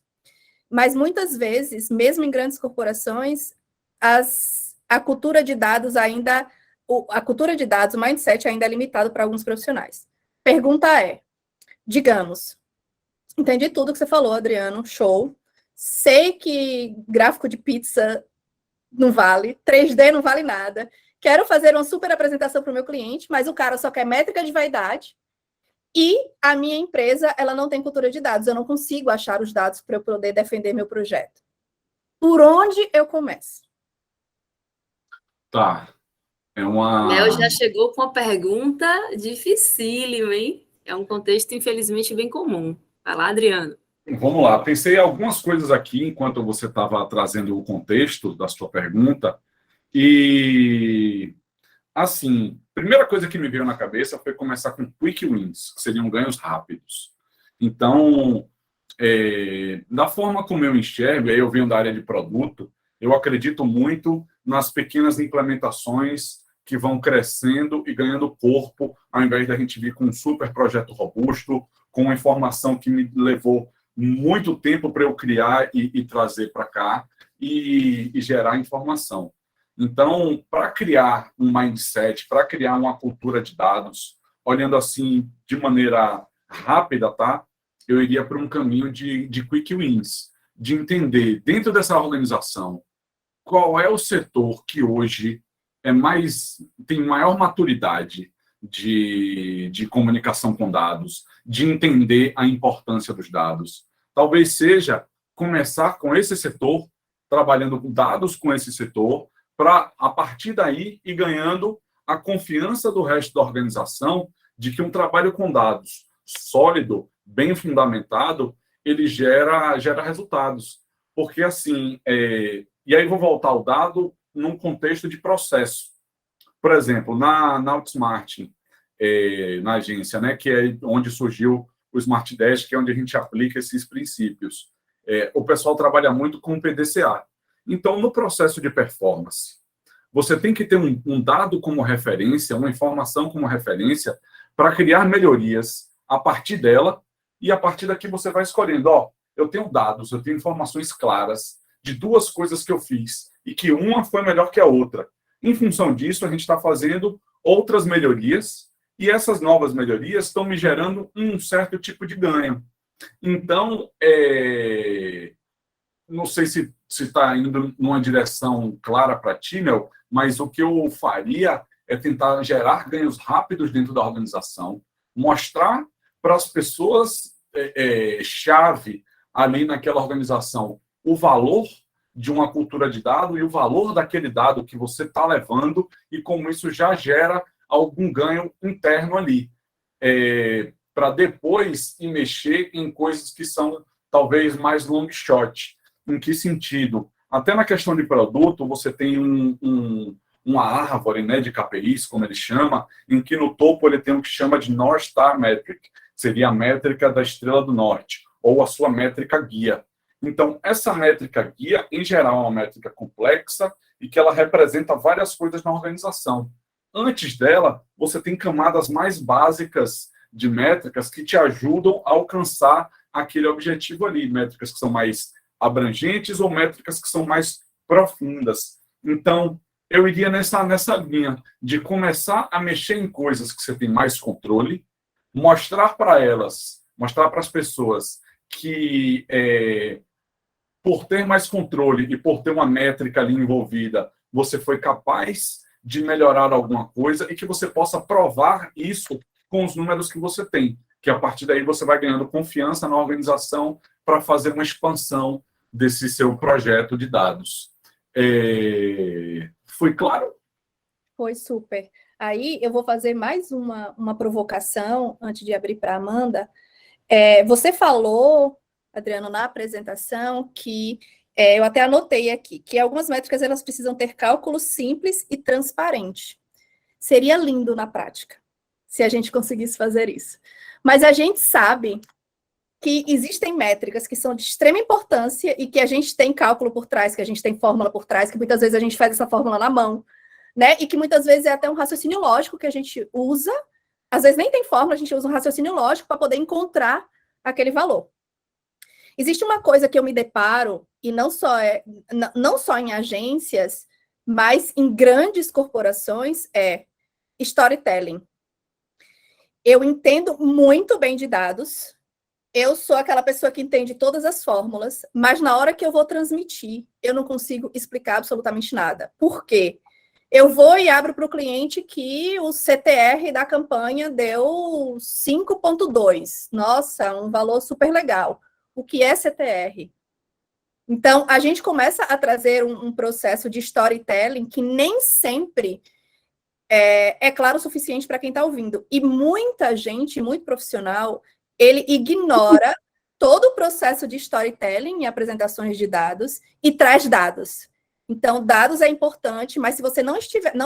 Mas, muitas vezes, mesmo em grandes corporações, a cultura de dados ainda... A cultura de dados, o mindset ainda é limitado para alguns profissionais. Pergunta é, digamos, entendi tudo que você falou, Adriano, show. Sei que gráfico de pizza não vale, 3D não vale nada. Quero fazer uma super apresentação para o meu cliente, mas o cara só quer métrica de vaidade e a minha empresa ela não tem cultura de dados. Eu não consigo achar os dados para eu poder defender meu projeto. Por onde eu começo? Tá. Léo já chegou com uma pergunta dificílima, hein? É um contexto, infelizmente, bem comum. Vai lá, Adriano. Vamos lá. Pensei em algumas coisas aqui enquanto você estava trazendo o contexto da sua pergunta. E, assim, a primeira coisa que me veio na cabeça foi começar com quick wins, que seriam ganhos rápidos. Então, da forma como eu enxergo, aí eu venho da área de produto, eu acredito muito nas pequenas implementações que vão crescendo e ganhando corpo, ao invés da gente vir com um super projeto robusto, com uma informação que me levou muito tempo para eu criar e trazer para cá e gerar informação. Então, para criar um mindset, para criar uma cultura de dados, olhando assim de maneira rápida, tá? Eu iria para um caminho de quick wins, de entender dentro dessa organização qual é o setor que hoje tem maior maturidade de comunicação com dados, de entender a importância dos dados. Talvez seja começar com esse setor, trabalhando com dados com esse setor, para, a partir daí, ir ganhando a confiança do resto da organização de que um trabalho com dados sólido, bem fundamentado, ele gera resultados. Porque, assim, e aí vou voltar ao dado num contexto de processo. Por exemplo, na Outsmart, na agência, né, que é onde surgiu o Smart Dash, que é onde a gente aplica esses princípios. O pessoal trabalha muito com o PDCA. Então, no processo de performance, você tem que ter um dado como referência, uma informação como referência, para criar melhorias a partir dela, e a partir daqui você vai escolhendo, eu tenho dados, eu tenho informações claras de duas coisas que eu fiz, e que uma foi melhor que a outra. Em função disso, a gente está fazendo outras melhorias, e essas novas melhorias estão me gerando um certo tipo de ganho. Então, não sei se está indo numa direção clara para ti, Mel, mas o que eu faria é tentar gerar ganhos rápidos dentro da organização, mostrar para as pessoas chave ali naquela organização o valor de uma cultura de dado e o valor daquele dado que você está levando e como isso já gera algum ganho interno ali, para depois ir mexer em coisas que são talvez mais long shot. Em que sentido? Até na questão de produto, você tem uma árvore, né, de KPIs, como ele chama, em que no topo ele tem o que chama de North Star Metric, seria a métrica da estrela do norte, ou a sua métrica guia. Então, essa métrica guia, em geral, é uma métrica complexa e que ela representa várias coisas na organização. Antes dela, você tem camadas mais básicas de métricas que te ajudam a alcançar aquele objetivo ali, métricas que são mais abrangentes ou métricas que são mais profundas. Então, eu iria nessa linha de começar a mexer em coisas que você tem mais controle, mostrar para elas, mostrar para as pessoas que por ter mais controle e por ter uma métrica ali envolvida, você foi capaz de melhorar alguma coisa e que você possa provar isso com os números que você tem, que a partir daí você vai ganhando confiança na organização para fazer uma expansão desse seu projeto de dados. Foi claro? Foi super. Aí eu vou fazer mais uma provocação antes de abrir para a Amanda. Você falou, Adriano, na apresentação, que eu até anotei aqui, que algumas métricas elas precisam ter cálculo simples e transparente. Seria lindo na prática, se a gente conseguisse fazer isso. Mas a gente sabe que existem métricas que são de extrema importância e que a gente tem cálculo por trás, que a gente tem fórmula por trás, que muitas vezes a gente faz essa fórmula na mão, né? E que muitas vezes é até um raciocínio lógico que a gente usa, às vezes nem tem fórmula, a gente usa um raciocínio lógico para poder encontrar aquele valor. Existe uma coisa que eu me deparo, e não só em agências, mas em grandes corporações, é storytelling. Eu entendo muito bem de dados, eu sou aquela pessoa que entende todas as fórmulas, mas na hora que eu vou transmitir, eu não consigo explicar absolutamente nada. Por quê? Eu vou e abro para o cliente que o CTR da campanha deu 5,2. Nossa, um valor super legal. O que é CTR? Então, a gente começa a trazer um processo de storytelling que nem sempre é claro o suficiente para quem está ouvindo. E muita gente, muito profissional, ele ignora todo o processo de storytelling e apresentações de dados e traz dados. Então, dados é importante, mas se você não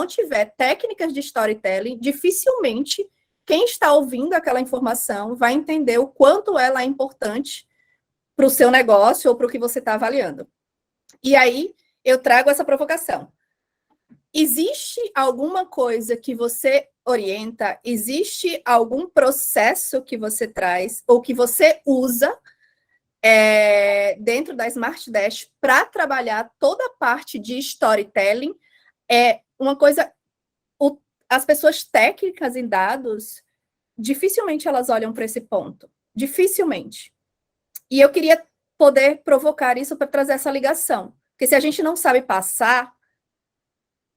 tiver técnicas de storytelling, dificilmente quem está ouvindo aquela informação vai entender o quanto ela é importante para o seu negócio ou para o que você está avaliando. E aí, eu trago essa provocação. Existe alguma coisa que você orienta? Existe algum processo que você traz ou que você usa dentro da Smart Dash para trabalhar toda a parte de storytelling? Uma coisa, as pessoas técnicas em dados, dificilmente elas olham para esse ponto. Dificilmente. E eu queria poder provocar isso para trazer essa ligação. Porque se a gente não sabe passar,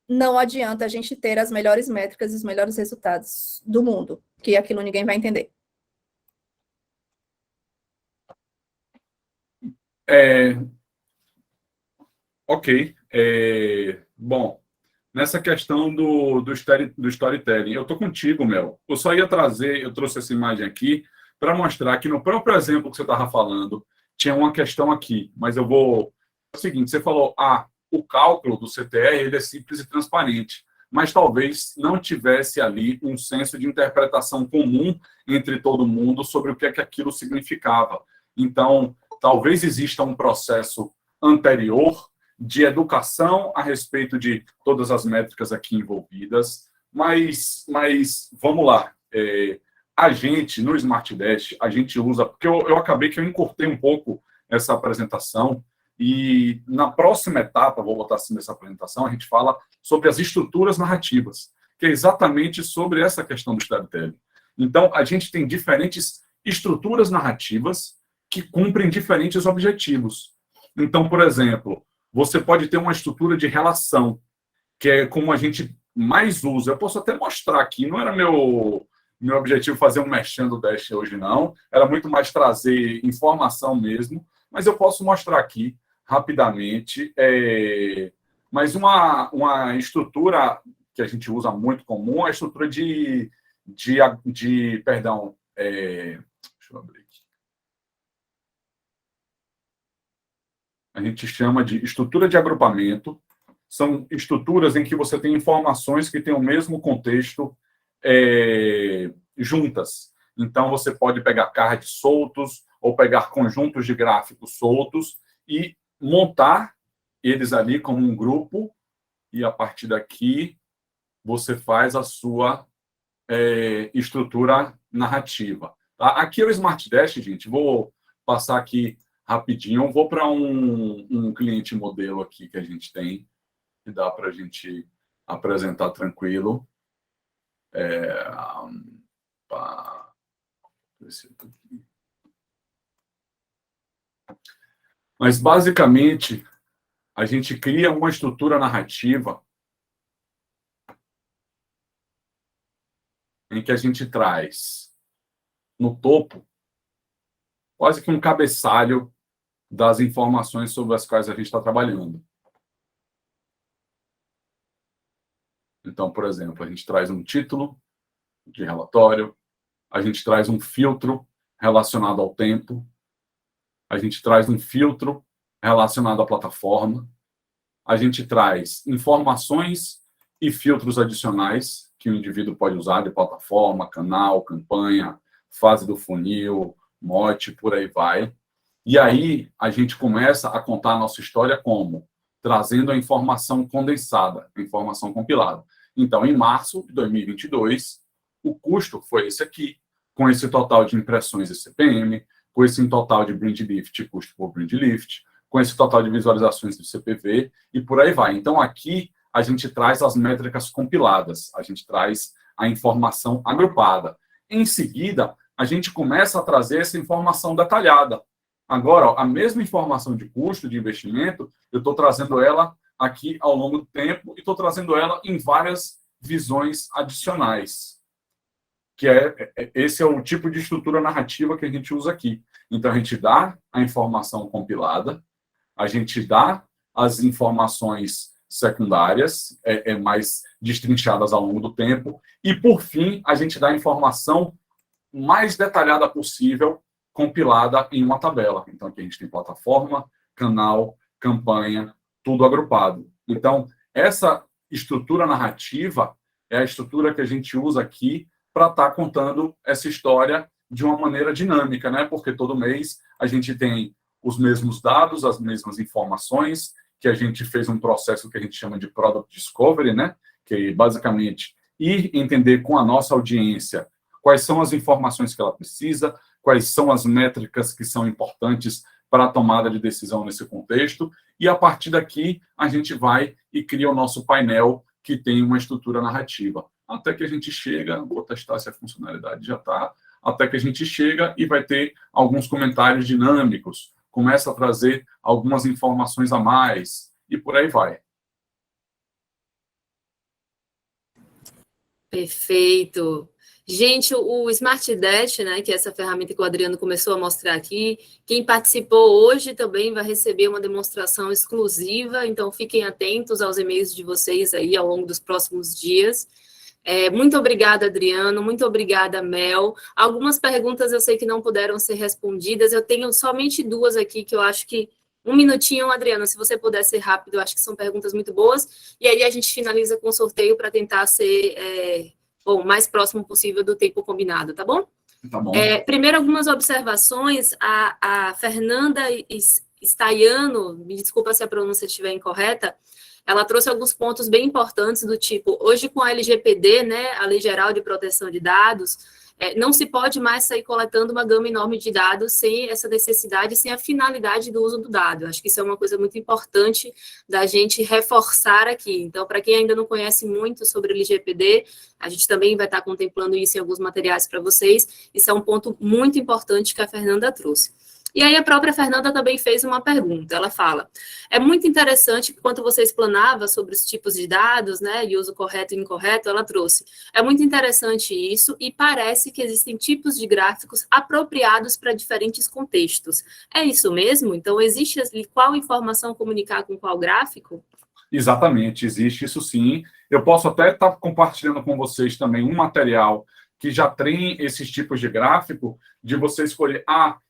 não adianta a gente ter as melhores métricas e os melhores resultados do mundo, que aquilo ninguém vai entender. Ok. Bom, nessa questão do storytelling, eu estou contigo, Mel. Eu só ia trazer, eu trouxe essa imagem aqui para mostrar que no próprio exemplo que você estava falando, tinha uma questão aqui, mas eu vou... É o seguinte, você falou, o cálculo do CTR ele é simples e transparente, mas talvez não tivesse ali um senso de interpretação comum entre todo mundo sobre o que é que aquilo significava. Então, talvez exista um processo anterior de educação a respeito de todas as métricas aqui envolvidas, mas vamos lá. A gente, no Smart Dash, a gente usa... Porque eu acabei que eu encurtei um pouco essa apresentação, e na próxima etapa, vou botar assim nessa apresentação, a gente fala sobre as estruturas narrativas, que é exatamente sobre essa questão do storytelling. Então, a gente tem diferentes estruturas narrativas que cumprem diferentes objetivos. Então, por exemplo, você pode ter uma estrutura de relação, que é como a gente mais usa. Eu posso até mostrar aqui, não era meu objetivo fazer um merchan do Dash hoje, não. Era muito mais trazer informação mesmo, mas eu posso mostrar aqui rapidamente. Mas uma estrutura que a gente usa muito comum é a estrutura perdão, deixa eu abrir aqui. A gente chama de estrutura de agrupamento. São estruturas em que você tem informações que têm o mesmo contexto juntas. Então, você pode pegar cards soltos ou pegar conjuntos de gráficos soltos e montar eles ali como um grupo, e a partir daqui você faz a sua estrutura narrativa. Tá? Aqui é o Smart Dash, gente. Vou passar aqui rapidinho. Vou para um cliente modelo aqui que a gente tem, que dá para a gente apresentar tranquilo. Mas, basicamente, a gente cria uma estrutura narrativa em que a gente traz no topo quase que um cabeçalho das informações sobre as quais a gente está trabalhando. Então, por exemplo, a gente traz um título de relatório, a gente traz um filtro relacionado ao tempo, a gente traz um filtro relacionado à plataforma, a gente traz informações e filtros adicionais que o indivíduo pode usar de plataforma, canal, campanha, fase do funil, mote, por aí vai. E aí a gente começa a contar a nossa história como? Trazendo a informação condensada, a informação compilada. Então, em março de 2022, o custo foi esse aqui, com esse total de impressões e CPM, com esse total de brand lift, custo por brand lift, com esse total de visualizações do CPV, e por aí vai. Então, aqui, a gente traz as métricas compiladas, a gente traz a informação agrupada. Em seguida, a gente começa a trazer essa informação detalhada. Agora, ó, a mesma informação de custo, de investimento, eu estou trazendo ela aqui ao longo do tempo e estou trazendo ela em várias visões adicionais. Esse é o tipo de estrutura narrativa que a gente usa aqui. Então, a gente dá a informação compilada, a gente dá as informações secundárias, mais destrinchadas ao longo do tempo, e, por fim, a gente dá a informação mais detalhada possível, compilada em uma tabela. Então, aqui a gente tem plataforma, canal, campanha, tudo agrupado. Então, essa estrutura narrativa é a estrutura que a gente usa aqui para estar contando essa história de uma maneira dinâmica, né? Porque todo mês a gente tem os mesmos dados, as mesmas informações, que a gente fez um processo que a gente chama de Product Discovery, né? Que é basicamente ir entender com a nossa audiência quais são as informações que ela precisa, quais são as métricas que são importantes para a tomada de decisão nesse contexto, e a partir daqui a gente vai e cria o nosso painel que tem uma estrutura narrativa. Até que a gente chega, vou testar se a funcionalidade já está, até que a gente chega e vai ter alguns comentários dinâmicos, começa a trazer algumas informações a mais, e por aí vai. Perfeito. Gente, o Smart Dash, né, que é essa ferramenta que o Adriano começou a mostrar aqui, quem participou hoje também vai receber uma demonstração exclusiva, então fiquem atentos aos e-mails de vocês aí ao longo dos próximos dias. Muito obrigada, Adriano, muito obrigada, Mel. Algumas perguntas eu sei que não puderam ser respondidas, eu tenho somente duas aqui que eu acho que um minutinho, Adriano, se você puder ser rápido, eu acho que são perguntas muito boas, e aí a gente finaliza com o sorteio para tentar ser o mais próximo possível do tempo combinado, tá bom? Tá bom. Primeiro, algumas observações. A Fernanda Staiano, me desculpa se a pronúncia estiver incorreta, ela trouxe alguns pontos bem importantes do tipo, hoje com a LGPD, né, a Lei Geral de Proteção de Dados, não se pode mais sair coletando uma gama enorme de dados sem essa necessidade, sem a finalidade do uso do dado. Acho que isso é uma coisa muito importante da gente reforçar aqui. Então, para quem ainda não conhece muito sobre LGPD, a gente também vai estar contemplando isso em alguns materiais para vocês. Isso é um ponto muito importante que a Fernanda trouxe. E aí a própria Fernanda também fez uma pergunta, ela fala, é muito interessante que enquanto você explanava sobre os tipos de dados, né, e uso correto e incorreto, ela trouxe, é muito interessante isso e parece que existem tipos de gráficos apropriados para diferentes contextos. É isso mesmo? Então existe qual informação comunicar com qual gráfico? Exatamente, existe isso sim. Eu posso até estar compartilhando com vocês também um material que já tem esses tipos de gráfico, de você escolher,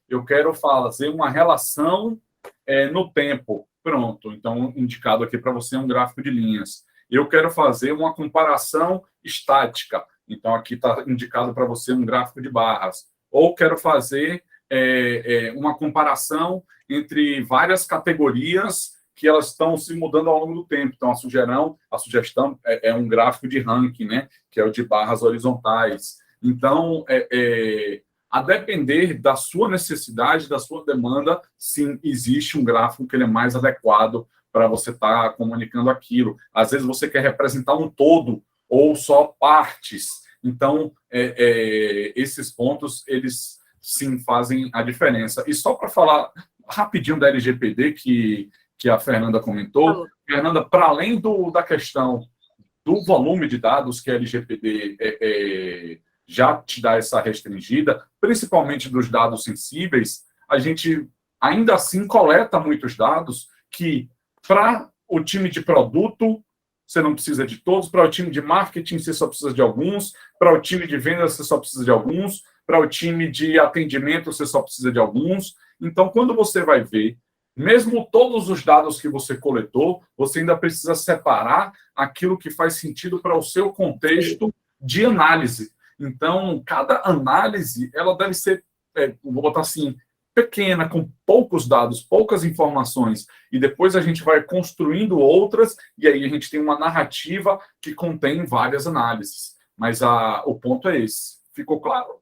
eu quero fazer uma relação no tempo. Pronto, então indicado aqui para você um gráfico de linhas. Eu quero fazer uma comparação estática. Então aqui está indicado para você um gráfico de barras. Ou quero fazer uma comparação entre várias categorias que elas estão se mudando ao longo do tempo. Então a sugestão é um gráfico de ranking, né? Que é o de barras horizontais. Então, a depender da sua necessidade, da sua demanda, sim, existe um gráfico que ele é mais adequado para você estar comunicando aquilo. Às vezes você quer representar um todo ou só partes. Então, esses pontos, eles sim, fazem a diferença. E só para falar rapidinho da LGPD, que a Fernanda comentou, Fernanda, para além da questão do volume de dados que a LGPD já te dá essa restringida, principalmente dos dados sensíveis, a gente ainda assim coleta muitos dados que, para o time de produto, você não precisa de todos, para o time de marketing você só precisa de alguns, para o time de vendas você só precisa de alguns, para o time de atendimento você só precisa de alguns. Então, quando você vai ver, mesmo todos os dados que você coletou, você ainda precisa separar aquilo que faz sentido para o seu contexto de análise. Então, cada análise, ela deve ser, vou botar assim, pequena, com poucos dados, poucas informações, e depois a gente vai construindo outras, e aí a gente tem uma narrativa que contém várias análises. Mas o ponto é esse. Ficou claro?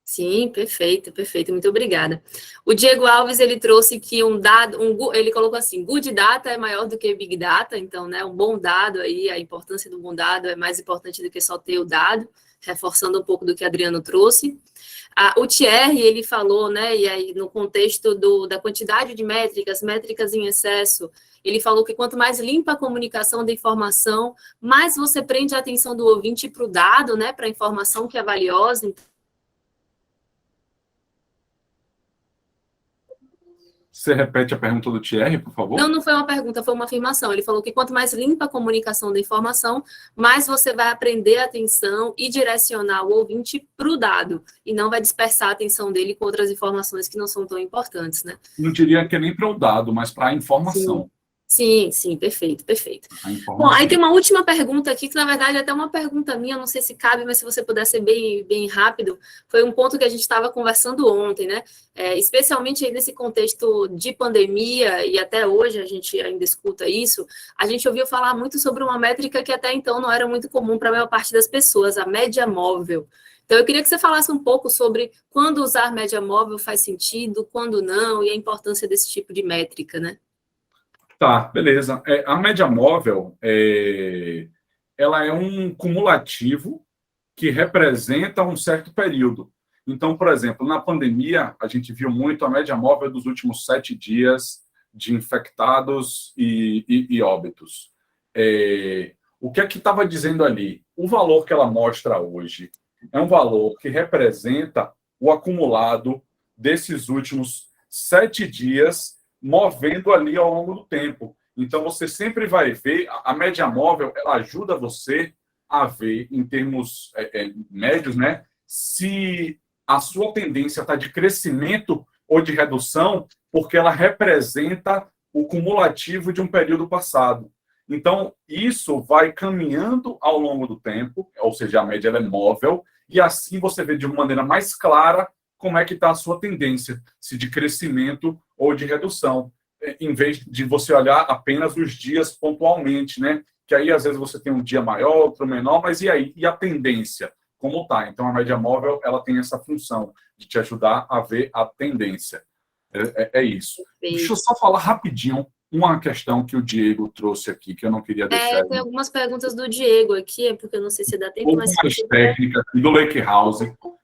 Sim, perfeito, perfeito, muito obrigada. O Diego Alves, ele trouxe que ele colocou assim, good data é maior do que big data, então, né, um bom dado aí, a importância do bom dado é mais importante do que só ter o dado, reforçando um pouco do que Adriano trouxe. O Thierry, ele falou, né, e aí no contexto da quantidade de métricas em excesso, ele falou que quanto mais limpa a comunicação da informação, mais você prende a atenção do ouvinte para o dado, né, para a informação que é valiosa. Você repete a pergunta do Thierry, por favor? Não foi uma pergunta, foi uma afirmação. Ele falou que quanto mais limpa a comunicação da informação, mais você vai aprender a atenção e direcionar o ouvinte para o dado, e não vai dispersar a atenção dele com outras informações que não são tão importantes, né? Não diria que é nem para o dado, mas para a informação. Sim, perfeito. Bom, aí tem uma última pergunta aqui, que na verdade é até uma pergunta minha, não sei se cabe, mas se você puder ser bem rápido, foi um ponto que a gente estava conversando ontem, né? Especialmente aí nesse contexto de pandemia, e até hoje a gente ainda escuta isso, a gente ouviu falar muito sobre uma métrica que até então não era muito comum para a maior parte das pessoas, a média móvel. Então, eu queria que você falasse um pouco sobre quando usar média móvel faz sentido, quando não, e a importância desse tipo de métrica, né? Tá, beleza. A média móvel, ela é um cumulativo que representa um certo período. Então, por exemplo, na pandemia, a gente viu muito a média móvel dos últimos 7 dias de infectados e óbitos. O que é que estava dizendo ali? O valor que ela mostra hoje é um valor que representa o acumulado desses últimos 7 dias movendo ali ao longo do tempo. Então, você sempre vai ver, a média móvel, ela ajuda você a ver, em termos médios, né, se a sua tendência está de crescimento ou de redução, porque ela representa o cumulativo de um período passado. Então, isso vai caminhando ao longo do tempo, ou seja, a média ela é móvel, e assim você vê de uma maneira mais clara como é que está a sua tendência, se de crescimento ou de redução, em vez de você olhar apenas os dias pontualmente, né? Que aí, às vezes, você tem um dia maior, outro menor, mas e aí? E a tendência? Como está? Então, a média móvel, ela tem essa função de te ajudar a ver a tendência. É isso. Deixa eu só falar rapidinho uma questão que o Diego trouxe aqui, que eu não queria deixar. Tem algumas perguntas do Diego aqui, porque eu não sei se dá tempo, mas... mais técnica do Lake House.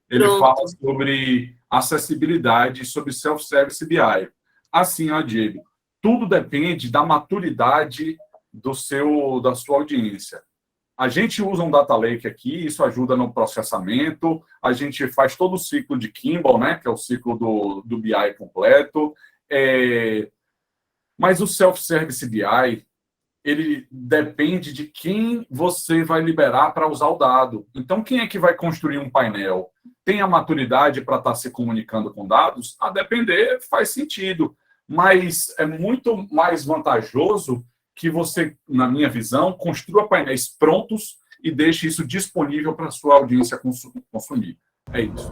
Ele fala sobre acessibilidade, sobre self-service BI. Assim, ó, Diego, tudo depende da maturidade da sua audiência. A gente usa um data lake aqui, isso ajuda no processamento, a gente faz todo o ciclo de Kimball, né, que é o ciclo do BI completo, mas o self-service BI, ele depende de quem você vai liberar para usar o dado. Então, quem é que vai construir um painel? Tem a maturidade para estar se comunicando com dados? A depender, faz sentido. Mas é muito mais vantajoso que você, na minha visão, construa painéis prontos e deixe isso disponível para a sua audiência consumir. É isso.